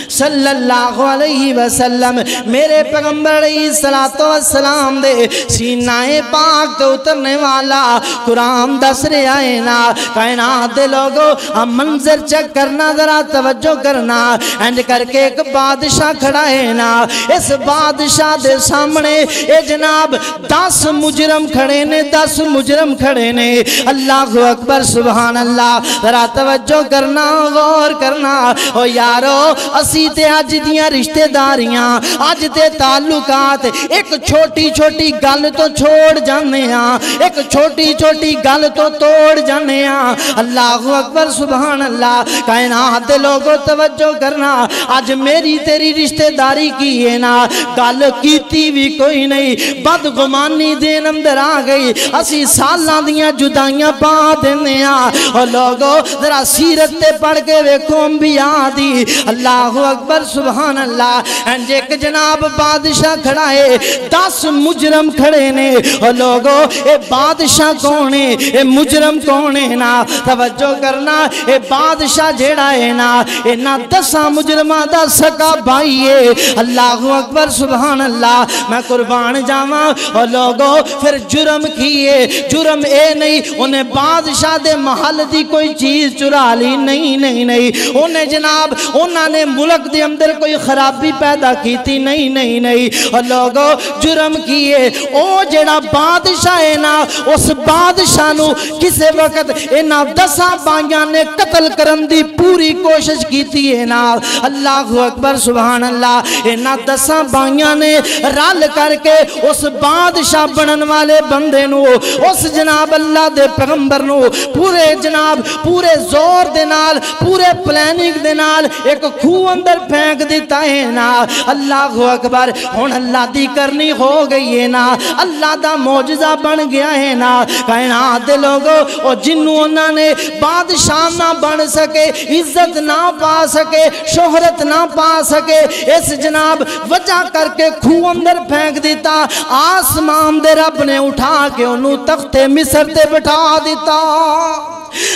صلی اللہ علیہ وسلم، میرے پیغمبر علیہ السلام دے سینہ پاک تو اترنے والا قرآن دس رہے آئے نا۔ کائنات دے لوگو ہم منظر چیک کرنا، ذرا توجہ کرنا، اینڈ کر کے ایک بادشاہ کھڑا ہے نا، اس بادشاہ دے سامنے اے جناب 10 مجرم کھڑے نے، 10 مجرم کھڑے نے۔ اللہ اکبر سبحان اللہ۔ ذرا توجہ کرنا، غور کرنا، او یارو اسی تے آج دیاں رشتہ داریاں، آج تے تعلقات ایک چھوٹی چھوٹی گل تو چھوڑ جانے ہاں، ایک چھوٹی چھوٹی گل تو توڑ جانے ہاں۔ اللہ اکبر سبحان اللہ۔ کائنات دے لوگوں توجہ کرنا، آج میری تیری رشتہ داری کی ہے نا، گل کیتی بھی کوئی نہیں، بدگمانی دین اندر آ گئی، اسی سالاں دیاں جدائیاں پا دینے ہاں۔ اور لوگوں ذرا سیرت تے پڑھ کے ویکھو انبیاء دی۔ اللہ اکبر سبحان اللہ۔ اینج ایک جناب بادشاہ کھڑا ہے، 10 مجرم کھڑے نے، اور لوگوں اے بادشاہ کون ہے، اے مجرم کون ہے نا، توجہ کرنا، اے بادشاہ جیڑا ہے نا، اے نا 10 مجرمہ دا سکا بھائی ہے۔ اللہ اکبر سبحان اللہ۔ میں قربان جاواں، اور لوگوں پھر جرم کیے، جرم اے نہیں انہیں بادشاہ دے محل دی کوئی چیز چرا لی، نہیں نہیں نہیں، انہیں جناب انہوں نے ملک دے اندر کوئی خرابی پیدا کیتی نہیں نہیں نہیں اور لوگو جرم کیے او جڑا بادشاہ ہے نا اس بادشاہ نو کسے وقت اینا 10 بائیاں نے قتل کرن دی پوری کوشش کیتی ہے نا اللہ اکبر سبحان اللہ اینا 10 بائیاں نے رال کر کے اس بادشاہ بنن والے بندے نو اس جناب اللہ دے پیغمبر نو پورے جناب پورے زور دے نال پورے پلاننگ دے نال ایک کھو اندر پھینک دیتا ہے نا اللہ اکبر ہن اللہ دی کرنی ہو گئی ہے نا اللہ دا معجزہ بن گیا ہے نا کائنات دے لوگو او جنوں انہاں نے بادشاہ نہ بن سکے عزت نہ پا سکے شہرت نہ پا سکے اس جناب وجہ کر کے کھو اندر پھینک دیتا آسمان دے رب نے اٹھا کے انہوں تخت مصر تے بٹھا دیتا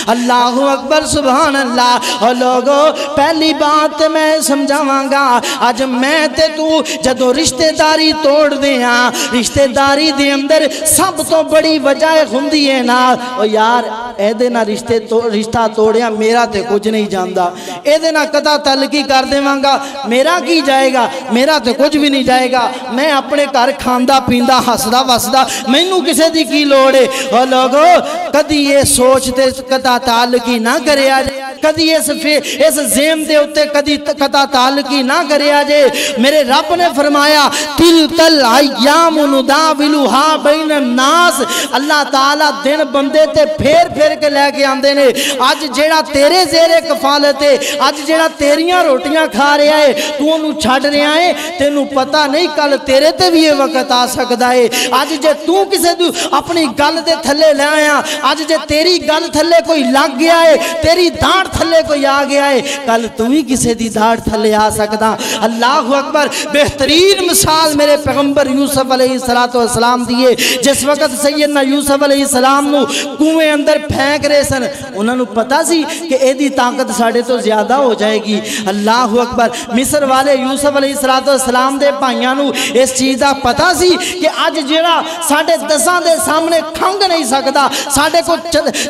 اللہ اکبر سبحان اللہ اور لوگو پہلی بات میں سمجھاواں گا آج میں تے تو جدو رشتہ داری توڑ دیاں رشتہ داری دے اندر سب تو بڑی وجہ ہوندی ہے نا او یار اے دے نا رشتہ توڑیاں میرا تے کچھ نہیں جاندا اے دے نا قطع تعلقی کر دیواں گا میرا کی جائے گا میرا تے کچھ بھی نہیں جائے گا میں اپنے گھر کھاندا پیندا ہسدا وسدا مینوں کسے دی کی لوڑ ہے او لوگو کدی یہ سوچتے قطع تعلقی نہ کرے آجے کدی اس زیم دے ہوتے کدی قطع تعلقی نہ کرے آجے میرے رب نے فرمایا تلکل ایام نداولھا بین الناس اللہ تعالیٰ دن بندے تے پھیر کے لے کے آندے نے آج جیڑا تیرے زیر کفالت ہے آج جیڑا تیریاں روٹیاں کھا رہا ہے تو انہوں چھڑ رہا ہے تینوں پتہ نہیں کل تیرے تے بھی یہ وقت آ سکتا ہے آج جے تو کسے دو اپنی گل دے تھلے لے آیا آج جے تیری گل تھلے کوئی لگ گیا ہے تیری داڑھ تھلے کوئی آ گیا ہے کل تو ہی کسے دی داڑھ تھلے آ سکتا اللہ اکبر بہترین مثال میرے پیغمبر یوسف علیہ السلام دیئے جس وقت سیدنا یوسف علیہ السلام نو کنویں اندر پھینک رہے سن انہوں نے پتا سی کہ اے دی طاقت ساڑھے تو زیادہ ہو جائے گی اللہ اکبر مصر والے یوسف علیہ السلام دے بھائیاں نو اس چیز دا پتا سی کہ آج جیڑا ساڑھے 10 دے سامنے کھنگ نہیں سکتا ساڑھے کو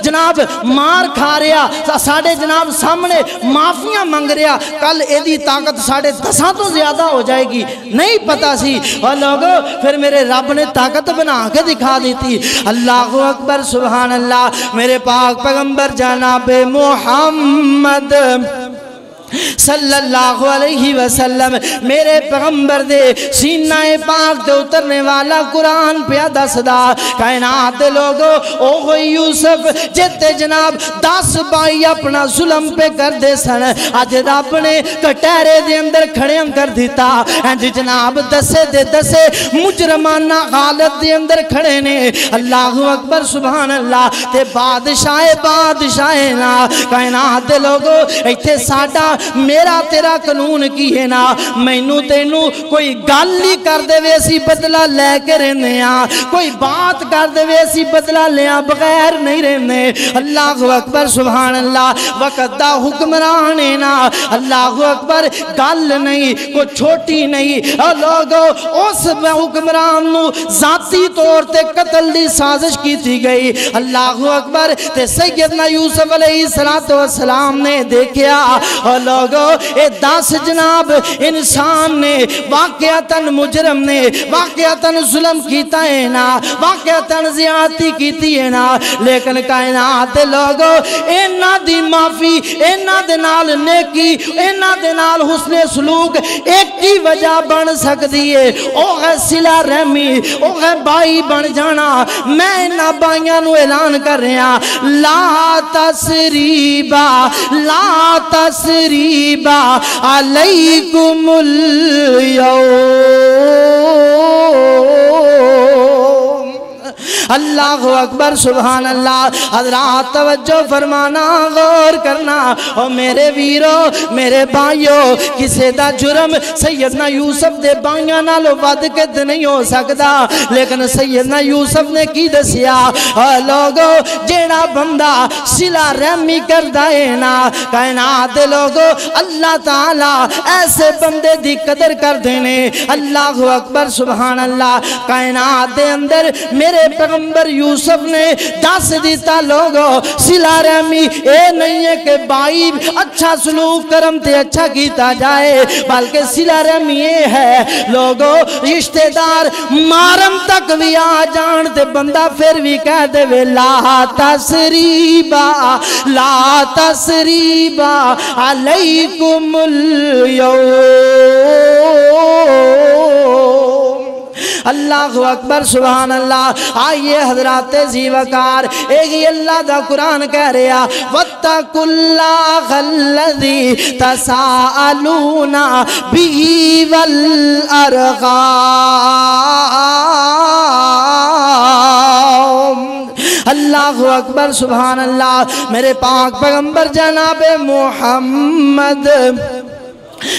جناب مار کھا رہا ساڑھے جناب سامنے معافیاں منگ رہا کل اے دی طاقت ساڑھے 10 تو زیادہ ہو جائے گی نہیں پتا سی اور لوگوں پھر میرے رب نے طاقت بنا کے دکھا دیتی اللہ اکبر سبحان اللہ میرے پاک پیغمبر جناب محمد صلی اللہ علیہ وسلم میرے پیغمبر دے سینہ پاک دے اترنے والا قرآن پہ دسدا کائنات دے لوگو اوہ یوسف جتے جناب 10 بائی اپنا ظلم پہ کر دے سن آج رب نے کٹیرے دے اندر کھڑے کر دیتا اینج جناب دسے دے دسے مجرمانہ حالت دے اندر کھڑے نے اللہ اکبر سبحان اللہ تے بادشاہ نا کائنات دے لوگو ایتھے ساڈا میرا تیرا قانون کی ہے نا مینوں تینوں کوئی گل ہی کر دے وے اسی بدلہ لے کے رہنے کوئی بات کر دے وے اسی بدلہ لیا بغیر نہیں رہنے اللہ اکبر سبحان اللہ وقت دا حکمران ہے نا اللہ اکبر گل نہیں کوئی چھوٹی نہیں اور لوگوں اس حکمران نو ذاتی طور تے قتل دی سازش کی تھی گئی اللہ اکبر تے سیدنا یوسف علیہ السلام نے دیکھیا اور لوگو اے 10 جناب انسان نے واقعتاً مجرم نے واقعتاً ظلم کیتا ہے نا واقعتاً زیادتی کیتی ہے نا لیکن کائنات لوگو اینا دی معافی اینا دے نال نیکی اینا دے نال حسن سلوک ایک ہی وجہ بن سکتی ہے او ہے صلہ رحمی او ہے بائی بن جانا میں اینا بائیاں نو اعلان کر رہا لا تسریبا علیکم اليوم اللہ اکبر سبحان اللہ حضرات توجہ فرمانا غور کرنا اور میرے ویرو میرے بھائیو کسے دا جرم سیدنا یوسف دے بائیاں نالو ود کے نہیں ہو سکتا لیکن سیدنا یوسف نے کی دسیا اور لوگو جیڑا بندہ صلہ رحمی کر دائے نا کائنات لوگو اللہ تعالیٰ ایسے بندے دی قدر کر دینے اللہ اکبر سبحان اللہ کائنات دے اندر میرے پیغمبر یوسف نے دس دیتا لوگو صلہ رحمی اے نہیں ہے کہ بھائی اچھا سلوک کرم تے اچھا کیتا جائے، بلکہ صلہ رحمی یہ ہے لوگو رشتہ دار مارم تک بھی آ جان تے بندہ پھر بھی کہہ دے وے لا تسریبا لا تسریبا علیکم اليوم۔ اللہ اکبر سبحان اللہ۔ آئیے حضرات زیوکار ایک ہی اللہ دا قرآن کہہ رہا وَاتَّقُوا اللَّهَ الَّذِي تَسَاءَلُونَ بِهِ وَالْأَرْحَامَ۔ اللہ اکبر سبحان اللہ۔ میرے پاک پیغمبر جناب محمد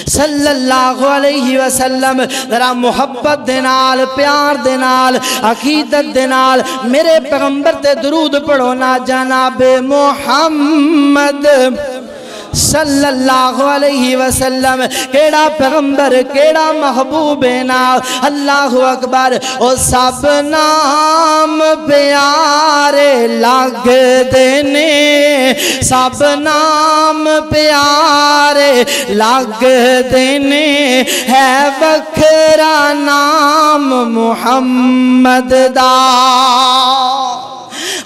صلی اللہ علیہ وسلم ذرا محبت دے نال پیار دے نال عقیدت دے نال میرے پیغمبر تے درود پڑھو نا جناب محمد صلی اللہ علیہ وسلم۔ کیڑا پیغمبر کیڑا محبوب نا اللہ اکبر۔ او سب نام پیارے لگ دینے سب نام پیارے لگ دینے ہے وکھرا نام محمد دا۔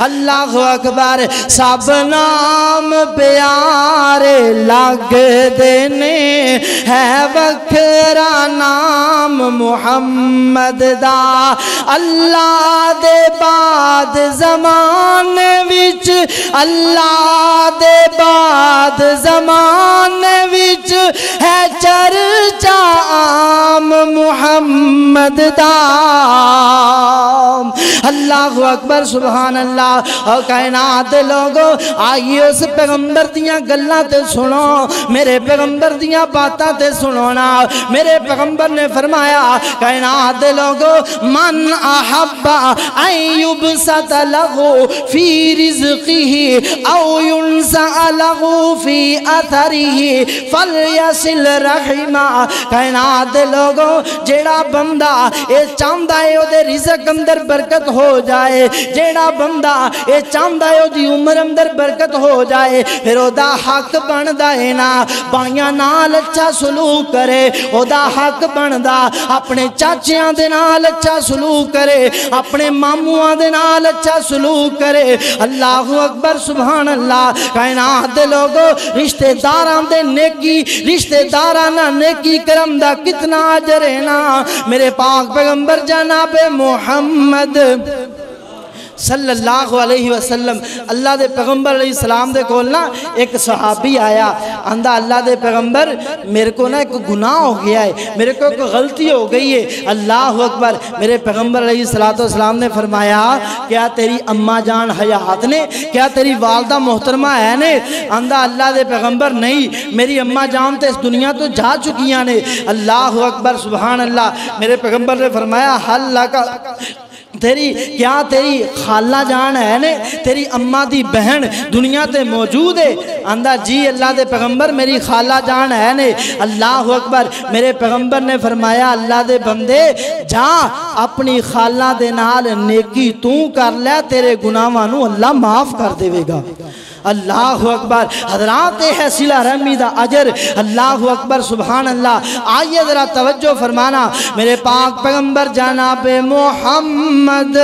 اللہ اکبر۔ سب نام پیارے لگ دینے ہے وکھرا نام محمد دا۔ اللہ دے بعد زمانے وچ اللہ دے بعد زمانے وچ ہے چرچا عام محمد دا۔ اللہ اکبر سبحان اللہ۔ اور کائنات لوگو آئیے اس پیغمبر دیاں گلاں تے سنو، میرے پیغمبر دیاں باتاں تے سنو نا۔ میرے پیغمبر نے فرمایا کائنات لوگو من احب ان یبسط لہو فی رزقہ او ینسع لہو فی اثرہ فلیصل رحمہ۔ کائنات لوگو جیڑا بندہ اے چاہندہ ہے او دے رزق اندر برکت ہو جائے، جیڑا بندہ اے چاہندہ ہے او دی عمر اندر برکت ہو جائے، پھر او دا حق بندا ہے نا بائیاں نال اچھا سلوک کرے۔ او دا حق بندا اپنے چاچیاں دے نال اچھا سلوک کرے، اپنے ماموآں دے نال اچھا سلوک کرے۔ اللہ اکبر سبحان اللہ۔ کائنات دے لوگو رشتہ داراں دے نیکی رشتہ داراں نا نیکی کرم دا کتنا اجر ہے نا۔ میرے پاک پیغمبر جناب محمد صلی اللہ علیہ وسلم اللہ دے پیغمبر علیہ السلام دے کولنا ایک صحابی آیا اندھا اللہ دے پیغمبر میرے کو نا ایک گناہ ہو گیا ہے، میرے کو ایک غلطی ہو گئی ہے۔ اللہ اکبر۔ میرے پیغمبر علیہ السلام نے فرمایا کیا تیری اماں جان حیات نے، کیا تیری والدہ محترمہ ہے نے؟ اندھا اللہ دے پیغمبر نہیں، میری اماں جان تے اس دنیا تو جا چکیاں نے۔ اللہ اکبر سبحان اللہ۔ میرے پیغمبر نے فرمایا حل لکا کیا تیری خالہ جان ہے نے، تیری اماں دی بہن دنیا تے موجود ہے؟ اندھا جی اللہ دے پیغمبر میری خالہ جان ہے نے۔ اللہ اکبر۔ میرے پیغمبر نے فرمایا اللہ دے بندے جا اپنی خالہ دے نال نیکی تو کر لے، تیرے گناہاں نو اللہ معاف کر دے گا۔ اللہ اکبر۔ حضرات ہے صلہ رحمی دا اجر۔ اللہ اکبر سبحان اللہ۔ آئیے ذرا توجہ فرمانا، میرے پاک پیغمبر جناب محمد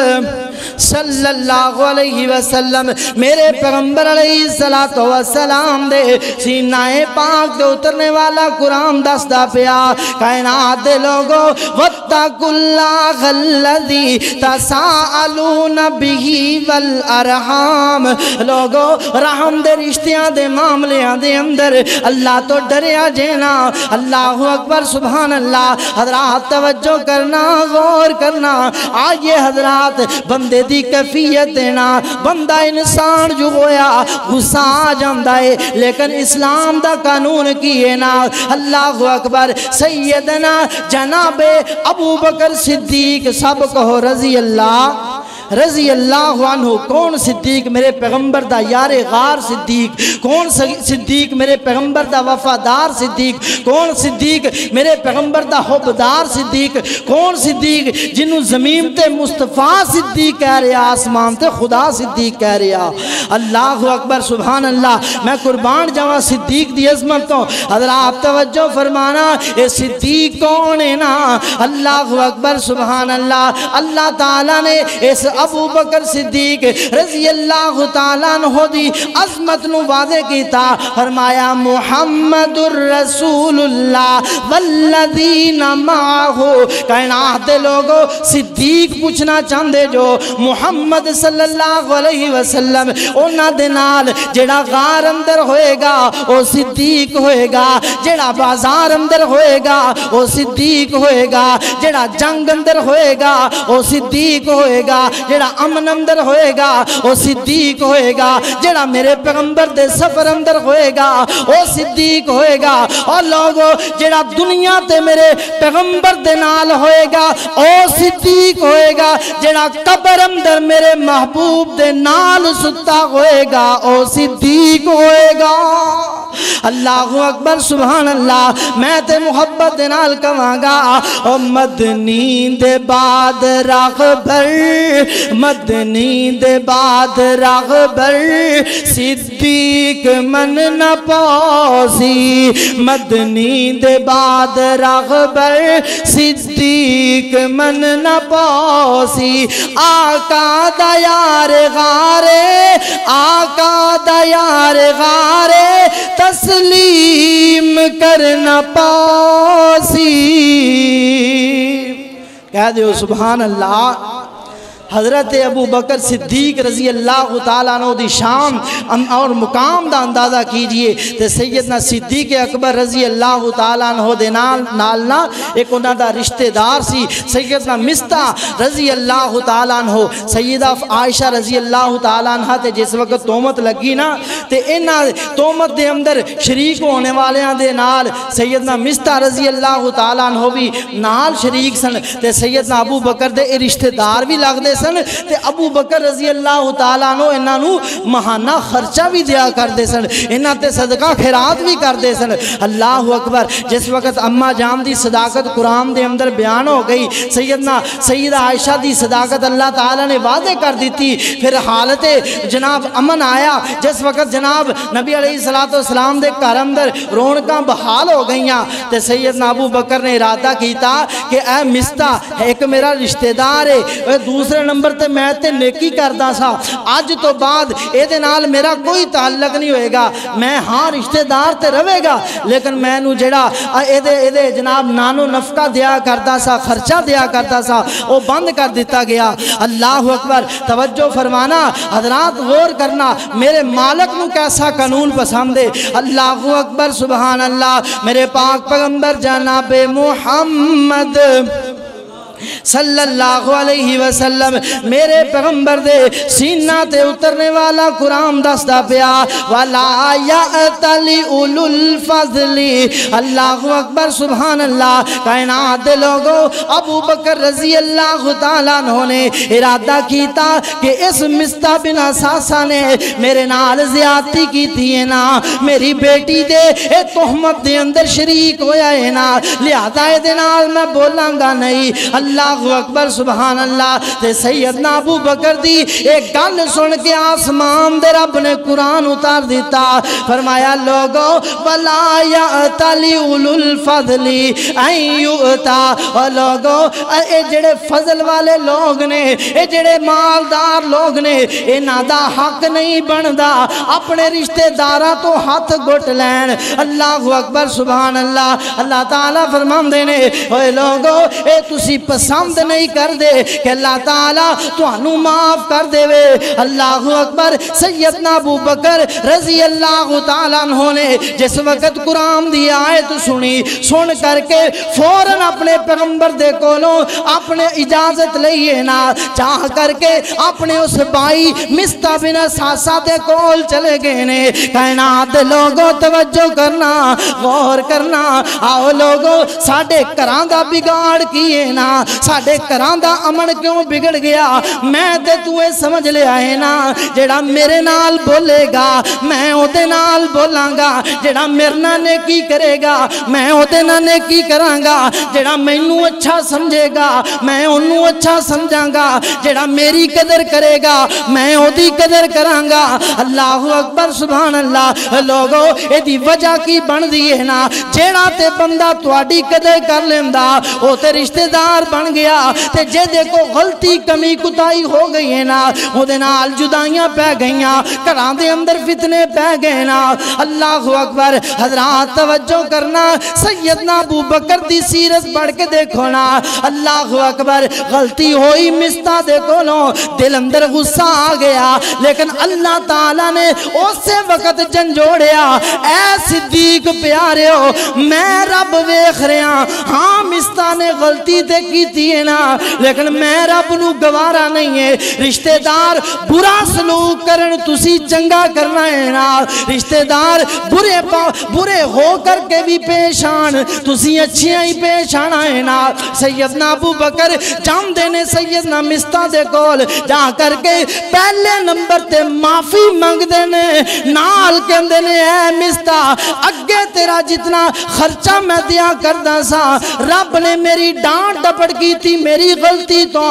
صلی اللہ علیہ وسلم میرے پیغمبر علیہ السلام دے سینہ پاک دے اترنے والا قرآن دستا پیا کائنات دے لوگو وَاتَّقُوا اللَّهَ الَّذِي تَسَاءَلُونَ بِهِ وَالْأَرْحَامِ لوگو رحم دے رشتیاں دے معاملیاں دے اندر اللہ تو ڈریا جینا۔ اللہ اکبر سبحان اللہ۔ حضرات توجہ کرنا، غور کرنا۔ آئیے حضرات بندے دی کیفیت دینا، بندہ انسان جو ہویا غصہ آ جاندہ ہے، لیکن اسلام دا قانون کیے نا۔ اللہ اکبر۔ سیدنا جناب ابو بکر صدیق سب کہو رضی اللہ رضی اللہ عنہ. کون صدیق؟ میرے پیغمبر دا یار غار صدیق. کون صدیق؟ میرے پیغمبر دا وفادار صدیق. کون صدیق؟ میرے پیغمبر دا حبدار صدیق. کون صدیق؟ جنہوں زمین تے مصطفیٰ صدیق کہہ رہا، آسمان تے خدا صدیق کہہ رہا. اللہ اکبر سبحان اللہ. میں قربان جاواں صدیق دی عظمت تو. حضرات توجہ فرمانا، اے صدیق کون ہے نا؟ اللہ اکبر سبحان اللہ. اللہ تعالیٰ نے اس ابو بکر صدیق رضی اللہ تعالیٰ عنہ دی عظمت نو واضح کیتا. فرمایا محمد الرسول اللہ والذین معہ. کائنات دے لوگو صدیق پوچھنا چاہندے جو محمد صلی اللہ علیہ وسلم انہاں دے نال جڑا غار اندر ہوئے گا او صدیق ہوئے گا، جڑا بازار اندر ہوئے گا او صدیق ہوئے گا، جڑا جنگ اندر ہوئے گا او صدیق ہوئے گا، جڑا امن اندر ہوئے گا او صدیق ہوئے گا، جڑا میرے پیغمبر دے سفر اندر ہوئے گا او صدیق ہوئے گا. اور لوگو جڑا دنیا تے میرے پیغمبر دے نال ہوئے گا او صدیق ہوئے گا، جڑا قبر اندر میرے محبوب دے نال ستا ہوئے گا او صدیق ہوئے گا. اللہ اکبر سبحان اللہ. میں تے محبت دے نال کہاں گا او مدنی دے بعد راغبر، مدنی دے بعد راغبر صدیق من نہ پوسی، مدنی دے بعد راغبر صدیق من نہ پوسی. آقا دا یار غارے، آقا دا یار غارے تسلیم کرنا پاسی. کہہ دیو سبحان اللہ. حضرت ابو بکر صدیق رضی اللہ تعالیٰ عنہ دی شان اور مقام دا اندازہ کیجئے. تے سیدنا صدیق اکبر رضی اللہ تعالیٰ عنہ دے نالنا ایک انہاں دا رشتہ دار سی سیدنا مصطفیٰ رضی اللہ تعالیٰ عنہ. سیدہ عائشہ رضی اللہ تعالیٰ عنہ تے جس وقت تہمت لگی نا تے انہاں تہمت دے اندر شریک ہونے والیاں دے نال سیدنا مصطفیٰ رضی اللہ تعالیٰ عنہ بھی نال شریک سن. تے سیدنا ابو بکر دے رشتہ دار بھی لگ دے سن. تے ابو بکر رضی اللہ تعالیٰ عنہ انہاں نو ماہانہ خرچہ بھی دیا کر دے سن، انہاں تے صدقہ خیرات بھی کر دے سن. اللہ اکبر. جس وقت اماں جان دی صداقت قرآن دے اندر بیان ہو گئی، سیدہ عائشہ دی صداقت اللہ تعالیٰ نے واضح کر دیتی. پھر حالت جناب امن آیا جس وقت جناب نبی علیہ السلام دے گھر اندر رونقاں بحال ہو گئیاں. تے سیدنا ابو بکر نے ارادہ کیتا کہ اے مصطفیٰ ایک میرا رشتہ دار ہے، دوسرے نمبر تے میں تے نیکی کردہ سا، آج تو بعد اے دے نال میرا کوئی تعلق نہیں ہوئے گا. میں ہاں رشتہ دار تے روے گا لیکن میں نو جڑا اے دے جناب نانو نفقہ دیا کردہ سا، خرچہ دیا کردہ سا، وہ بند کر دیتا گیا. اللہ اکبر. توجہ فرمانا حضرات، غور کرنا میرے مالک نو کیسا قانون پسند ہے. اللہ اکبر سبحان اللہ. میرے پاک پیغمبر جناب محمد صلی اللہ علیہ وسلم میرے پیغمبر دے سینہ تے اترنے والا قرآن دستا پیا وَلَا يَأْتَلِ أُولُو الْفَضْلِ. اللہ اکبر سبحان اللہ. کائنات دے لوگوں ابو بکر رضی اللہ تعالیٰ عنہ نے ارادہ کیتا کہ اس مصطفیٰ بن اساسہ نے میرے نال زیادتی کی تھی ہے نا، میری بیٹی دے اے تہمت دے اندر شریک ہویا ہے نا، لہذا اے دے نال میں بولاں گا نہیں. اللہ اکبر سبحان اللہ. تے سیدنا ابو بکر دی ایک گل سن کے آسمان دے رب نے قرآن اتار دیتا. فرمایا لوگو وَلَا يَأْتَلِ أُولُو الْفَضْلِ أَن يُؤْتَى. اور لوگو اے جڑے فضل والے لوگ نے، اے جڑے مالدار لوگ نے، انہاں دا حق نہیں بندا اپنے رشتہ داراں تو ہاتھ گھٹ لین. اللہ اکبر سبحان اللہ. اللہ تعالیٰ فرماندے نے اوے لوگو اے تسی پسند نہیں کر دے کہ اللہ تعالیٰ تو انو معاف کر دے وے. اللہ اکبر. سیدنا ابو بکر رضی اللہ تعالیٰ عنہ نے جس وقت قرآن دی آیت سنی، سن کر کے فوراً اپنے پیغمبر دے کولوں اپنے اجازت لئیے نا، چاہ کر کے اپنے اس بھائی مصطفیٰ بن اساسہ دے کول چلے گئے نے. کائنات دے لوگوں توجہ کرنا، غور کرنا. آؤ لوگوں ساڑھے کران دا بگاڑ کیے نا، ساڑے کران دا امن کیوں بگڑ گیا؟ میں تے توے سمجھ لے آئے نا جڑا میرے نال بولے گا میں اودے نال بولاں گا، جڑا میرے نال نیکی کرے گا میں اودے نال نیکی کراں گا، جڑا مینوں اچھا سمجھے گا میں انہوں اچھا سمجھاں گا، جڑا میری قدر کرے گا میں اودی قدر کراں گا۔ اللہ اکبر سبحان اللہ۔ لوگو اے دی وجہ کی بن دی ہے نا جیڑا تے بندہ تواڈی قدر کر لیندا او تے رشتہ دار بن گیا، تے جے دیکھو غلطی کمی کوتاہی ہو گئی ہے نا او دے نال جدائیاں پہ گئیاں، گھراں دے اندر فتنے پہ گئے نا۔ اللہ اکبر۔ حضرات توجہ کرنا، سیدنا ابو بکر دی سیرت پڑھ کے دیکھو نا، اللہ اکبر۔ غلطی ہوئی مستا دے کولوں، دل اندر غصہ آ گیا، لیکن اللہ تعالیٰ نے اسے وقت جنجوڑیا، اے صدیق پیارے ہو میں رب ویکھ رہا ہاں مستا نے غلطی تے کیتی ہے نا، لیکن میں رب نو گوارا نہیں ہے۔ رشتہ دار برا سلوک کرن تسی چنگا کرنا ہے نا، رشتہ دار برے ہو کر کے بھی پیش آن تسی اچھیاں ہی پیش آنا ہے نا۔ سیدنا ابو بکر جام دینے سیدنا مستا دے کول جا کر کے پہلے نمبر تے معافی مانگ دینے، نال کہندے نے اے مستا اگے تیرا جتنا خرچہ میں دیا کردا سا رب نے میری ڈانٹ ڈپڑ کی تھی میری غلطی تو،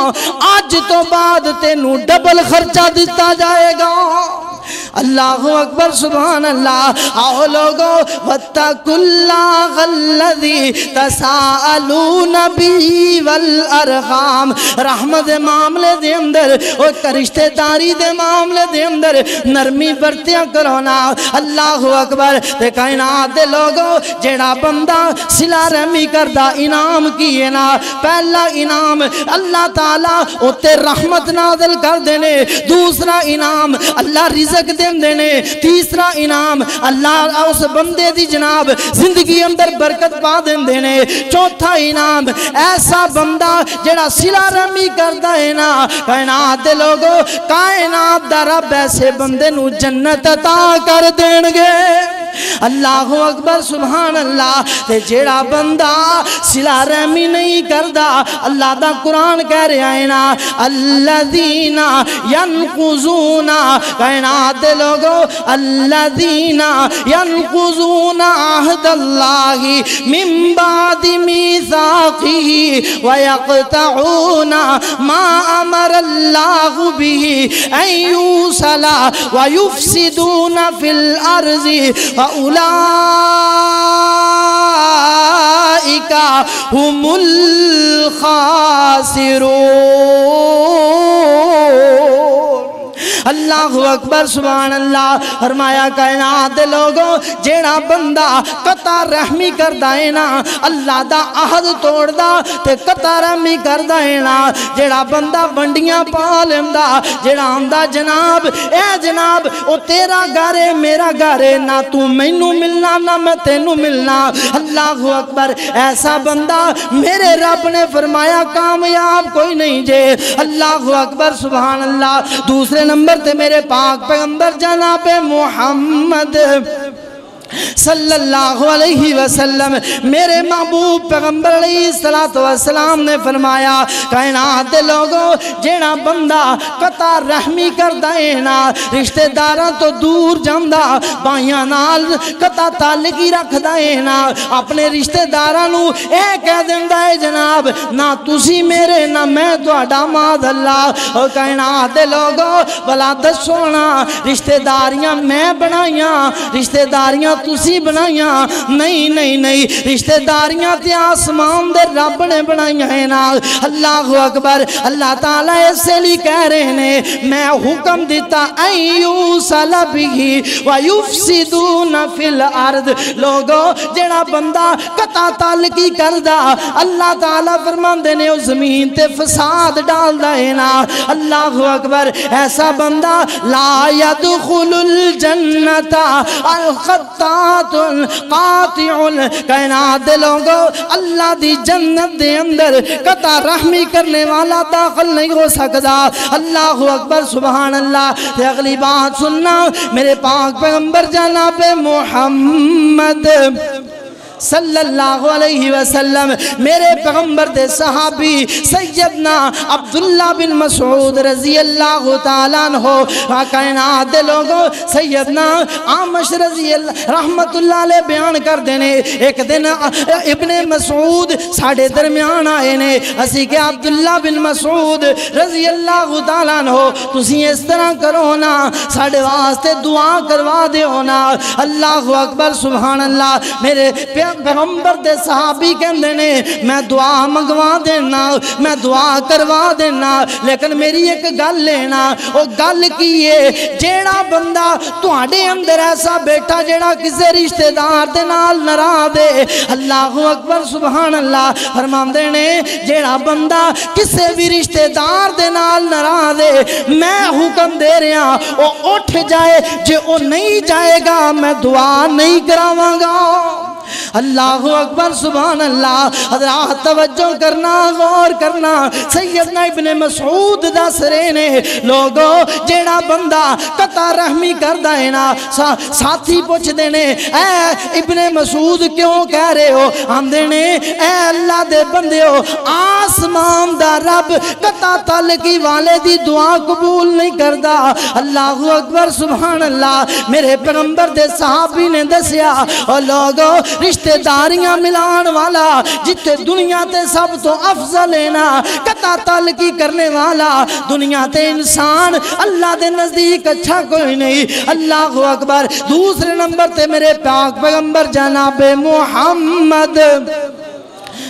آج تو بعد تینوں ڈبل خرچہ دیتا جائے گا۔ اللہ اکبر سبحان اللہ۔ آؤ لوگو وَاتَّقُوا اللَّهَ الَّذِي تَسَاءَلُونَ بِهِ وَالْأَرْحَامَ۔ رحمت دے معاملے دے اندر اور رشتہ داری دے معاملے دے اندر نرمی برتیاں کرونا۔ اللہ اکبر۔ تے کائنات دے لوگو جیڑا بندہ صلہ رحمی کردا انعام کیے نا، پہلا انعام اللہ تعالیٰ اتے رحمت نازل کر دینے، دوسرا انعام اللہ رزق دین دینے، تیسرا انعام اللہ اس بندے دی جناب زندگی اندر برکت پا دین دینے، چوتھا انعام ایسا بندہ جڑا صلہ رحمی کردا ہے نا کائنات دے لوگو کائنات دا رب ایسے بندے نو جنت عطا کر دین گے۔ اللہ اکبر سبحان اللہ۔ تے جیڑا بندہ صلہ رحمی نہیں کردا اللہ دا قرآن کہہ رہا ہے نا الذین ینقضون کائنات دے لوگو الذین ینقضون عہد اللہ من بعد میثاقہ ویقطعون ما امر اللہ بہ ان یوصل ویفسدون فی الارض فَأُولَئِكَ هُمُ الْخَاسِرُونَ۔ اللہ اکبر سبحان اللہ۔ فرمایا کائنات دے لوگوں جیڑا بندہ قطع رحمی کردا ہے نا اللہ دا عہد توڑ دا تے قطع رحمی کردا ہے نا، جیڑا بندہ ونڈیاں پا لیندا، جیڑا آندا جناب اے جناب او تیرا گھر ہے میرا گھر ہے، نہ تو مینوں ملنا نہ میں تینوں ملنا، اللہ اکبر، ایسا بندہ میرے رب نے فرمایا کامیاب کوئی نہیں جے۔ اللہ اکبر سبحان اللہ۔ دوسرے نمبر تے میرے پاک پیغمبر جناب محمد صلی اللہ علیہ وسلم میرے محبوب پیغمبر علیہ السلام نے فرمایا کائنات دے لوگوں جیڑا بندہ قطع رحمی کردا ہے نا رشتہ داراں تو دور جاندا بھائیاں نال قطع تعلقی رکھدا ہے نا اپنے رشتہ داراں نو اے کہہ دیندا ہے جناب نہ تسی میرے نہ میں تہاڈا معاذ اللہ۔ اور کائنات دے لوگوں بلا دسونا رشتہ داریاں میں بنائیاں رشتہ داریاں تسی بنائیاں نہیں رشتہ داریاں تے آسمان دے رب نے بنائیاں ہیں نا۔ اللہ اکبر۔ اللہ تعالیٰ اسے لی کہہ رہے نے میں حکم دیتا ایو سلبہی ویفسدون فی الارض۔ لوگو جڑا بندہ قطع تعلقی کردہ اللہ تعالیٰ فرمان دینے اس زمین تے فساد ڈال دائے نا۔ اللہ اکبر۔ ایسا بندہ لا يدخل الجنت الخطات قاطع کائنات دے لوگوں اللہ دی جنت دے اندر قطع رحمی کرنے والا داخل نہیں ہو سکتا۔ اللہ اکبر سبحان اللہ۔ تے اگلی بات سننا میرے پاک پیغمبر جناب محمد صلی اللہ علیہ وسلم میرے پیغمبر دے صحابی سیدنا عبداللہ بن مسعود رضی اللہ تعالیٰ عنہ کائنات دے لوگوں سیدنا عامش رضی اللہ رحمت اللہ علیہ بیان کر دینے ایک دن ابن مسعود ساڑھے درمیان آئے نے اسی کہ عبداللہ بن مسعود رضی اللہ تعالیٰ عنہ تسی اس طرح کرو نا ساڑھے واسطے دعا کروا دے ہونا اللہ اکبر سبحان اللہ میرے پیغمبر دے صحابی کہندے نے میں دعا منگوا دینا میں دعا کروا دینا لیکن میری ایک گل لینا وہ گل کی ہے جیڑا بندہ تواڈے اندر ایسا بیٹھا جیڑا کسے رشتہ دار دے نال ناراض ہے اللہ اکبر سبحان اللہ فرماندے نے جیڑا بندہ کسے بھی رشتہ دار دے نال ناراض ہے میں حکم دے رہا وہ اٹھ جائے جے وہ نہیں جائے گا میں دعا نہیں کراواں گا اللہ اکبر سبحان اللہ حضرات توجہ کرنا غور کرنا سیدنا ابن مسعود دس رہے نے لوگوں جیڑا بندہ قطع رحمی کردہ ہے نا ساتھی پوچھ دینے اے ابن مسعود کیوں کہہ رہے ہو ہم دینے اے اللہ دے بندے ہو آسمان دا رب قطع تعلقی والے دی دعا قبول نہیں کردہ اللہ اکبر سبحان اللہ میرے پیغمبر دے صحابی نے دسیا اور لوگوں رشتہ داریاں ملان والا جتے دنیا تے سب تو افضل ہے نا قطع تعلقی کرنے والا دنیا تے انسان اللہ دے نزدیک اچھا کوئی نہیں اللہ اکبر دوسرے نمبر تے میرے پاک پیغمبر جناب محمد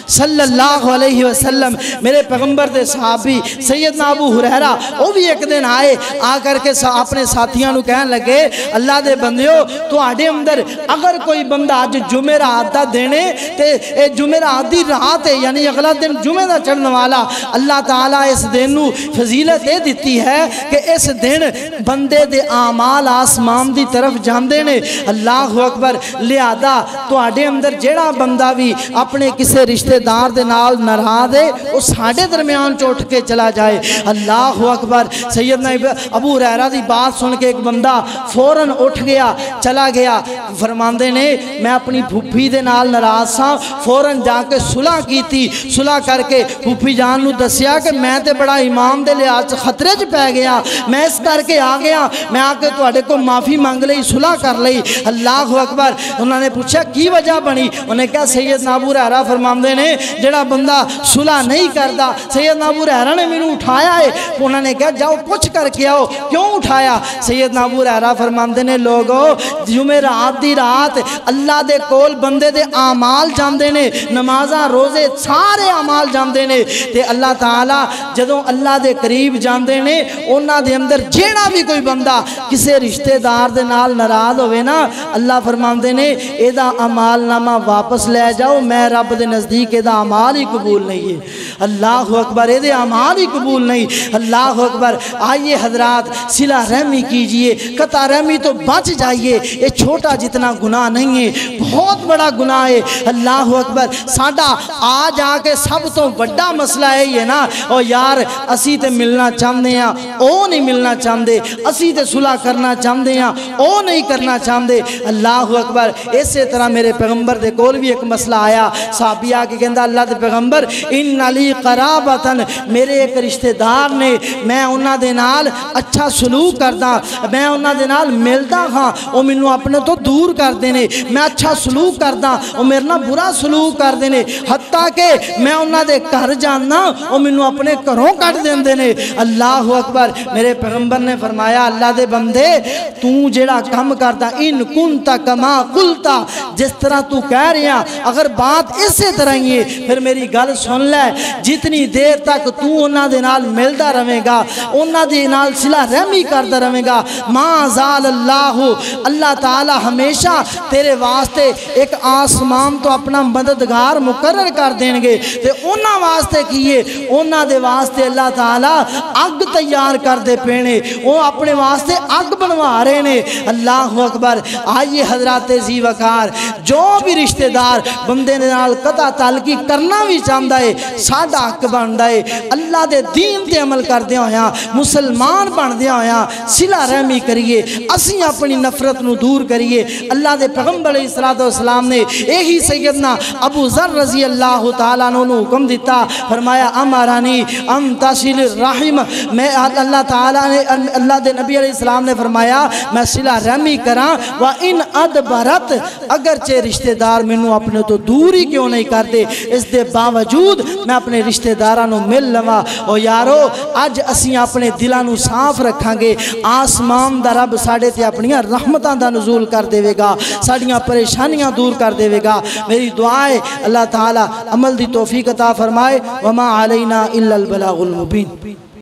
صلی اللہ علیہ وسلم میرے پیغمبر دے صحابی سیدنا ابو ہریرہ وہ بھی ایک دن آئے آ کر کے اپنے ساتھیاں نو کہنے لگے اللہ دے بندیو تو آڑے اندر اگر کوئی بندہ آج جمعرات دا دینے تے جمعرات دی رات ہے یعنی اگلا دن جمعہ دا چڑھنے والا اللہ تعالیٰ اس دن نو فضیلت دے دیتی ہے کہ اس دن بندے دے اعمال آسمان دی طرف جاندے نے اللہ اکبر لہذا تو آڑے اندر جیڑا بندہ بھی اپنے کسے رشتہ دار دے نال ناراض ہے وہ ساڑھے درمیان چوٹ کے چلا جائے اللہ اکبر سیدنا ابو ہریرہ دی بات سن کے ایک بندہ فوراً اٹھ گیا چلا گیا فرماندے نے میں اپنی پھوپھی دے نال ناراض سا فوراً جا کے صلح کی تھی صلح کر کے پھوپھی جان نو دسیا کہ میں تے بڑا امام دے لحاظ خطرے چ پہ گیا میں اس کر کے آ گیا میں آ کے تواڈے کو معافی مانگ لئی صلح کر لئی اللہ اکبر انہوں نے پوچھا کی وجہ بنی انہوں نے کہا سیدنا ابو ہریرہ فرماندے نے جڑا بندہ صلح نہیں کردا سیدنا ابو ہریرہ نے مینوں اٹھایا ہے انہوں نے کہا جاؤ پوچھ کر کے آؤ کیوں اٹھایا سیدنا ابو ہریرہ فرماندے نے لوگو جمعرات دی رات اللہ دے کول بندے دے اعمال جاندے نے نمازاں روزے سارے اعمال جاندے نے تے اللہ تعالی جدوں اللہ دے قریب جاندے نے انہاں دے اندر جیڑا بھی کوئی بندہ کسے رشتہ دار دے نال ناراض ہوئے نا اللہ فرماندے نے ایدا اعمال نامہ واپس لے جاؤ میں رب دے نزدیک ایدا اعمال ہی قبول نہیں ہے اللہ اکبر ایدے اعمال ہی قبول نہیں اللہ اکبر آئیے حضرات صلہ رحمی کیجئے قطع رحمی تو بچ جائیے یہ چھوٹا جتنا گناہ نہیں ہے بہت بڑا گناہ ہے اللہ اکبر ساڈا آج آ کے سب تو بڑا مسئلہ ہے یہ نا او یار اسی تے ملنا چاہتے ہیں او نہیں ملنا چاہتے اسی تے صلح کرنا چاہتے ہیں او نہیں کرنا چاہتے اللہ اکبر اسی طرح میرے پیغمبر دے کول بھی ایک مسئلہ آیا صحابی آ کے کہندا اللہ دے پیغمبر ان علی قرابتن میرے ایک رشتہ دار نے میں انہاں دے نال اچھا سلوک کردا میں انہاں دے نال ملدا ہاں او مینوں اپنے تو دور کر دینے میں اچھا سلوک کردا او میرے نال برا سلوک کر دینے حتیٰ کہ میں انہاں دے گھر جانا او مینوں اپنے گھروں کٹ دیندے نے اللہ اکبر میرے پیغمبر نے فرمایا اللہ دے بندے تو جیڑا کم کردا ان کنتا کما قلتا جس طرح تو کہہ رہا اگر بات اسی طرح ہی ہے پھر میری گل سن لے جتنی دیر تک تو انہاں دے نال ملدا رہے گا انہاں دے نال صلہ رحمی کردا رہے گا ما زال اللہ تعالی ہمیشہ تیرے واسطے ایک آسمان تو اپنا مددگار مقرر کر دیں گے تے انہاں واسطے کیے انہاں دے واسطے اللہ تعالی اگ تیار کر دے پینے وہ اپنے واسطے اگ بنوا رہے نے اللہ اکبر آئیے حضرات زی وقار جو بھی رشتہ دار بندے نال قطع تعلقی کرنا بھی چاہتا ہے ساڈا حق بندا ہے اللہ دے دین تے عمل کردے ہویاں مسلمان بندے ہویاں صلہ رحمی کریے اسی اپنی نفرت نو دور کریے اللہ دے پیغمبر علیہ السلام نے یہی سیدنا ابو ذر رضی اللہ تعالیٰ عنہ نو حکم دیتا فرمایا امرانی ام تصل الرحم میں اللہ تعالیٰ نے اللہ دے نبی علیہ السلام نے فرمایا میں صلہ رحمی کراں وَإِنْ أَدْبَرَتْ اگرچہ رشتہ دار منو اپنے تو دور ہی کیوں نہیں کرتے اس دے باوجود میں اپنے رشتہ دارانو مل لوا او یارو اج اسی اپنے دلانو صاف رکھاں گے آسمان دا رب ساڑے تے اپنیاں رحمتاں دا نزول کر دے گا ساڑیاں پریشانیاں دور کر دے گا میری دعائے اللہ تعالی عمل دی توفیق عطا فرمائے وما علینا الا البلاغ المبین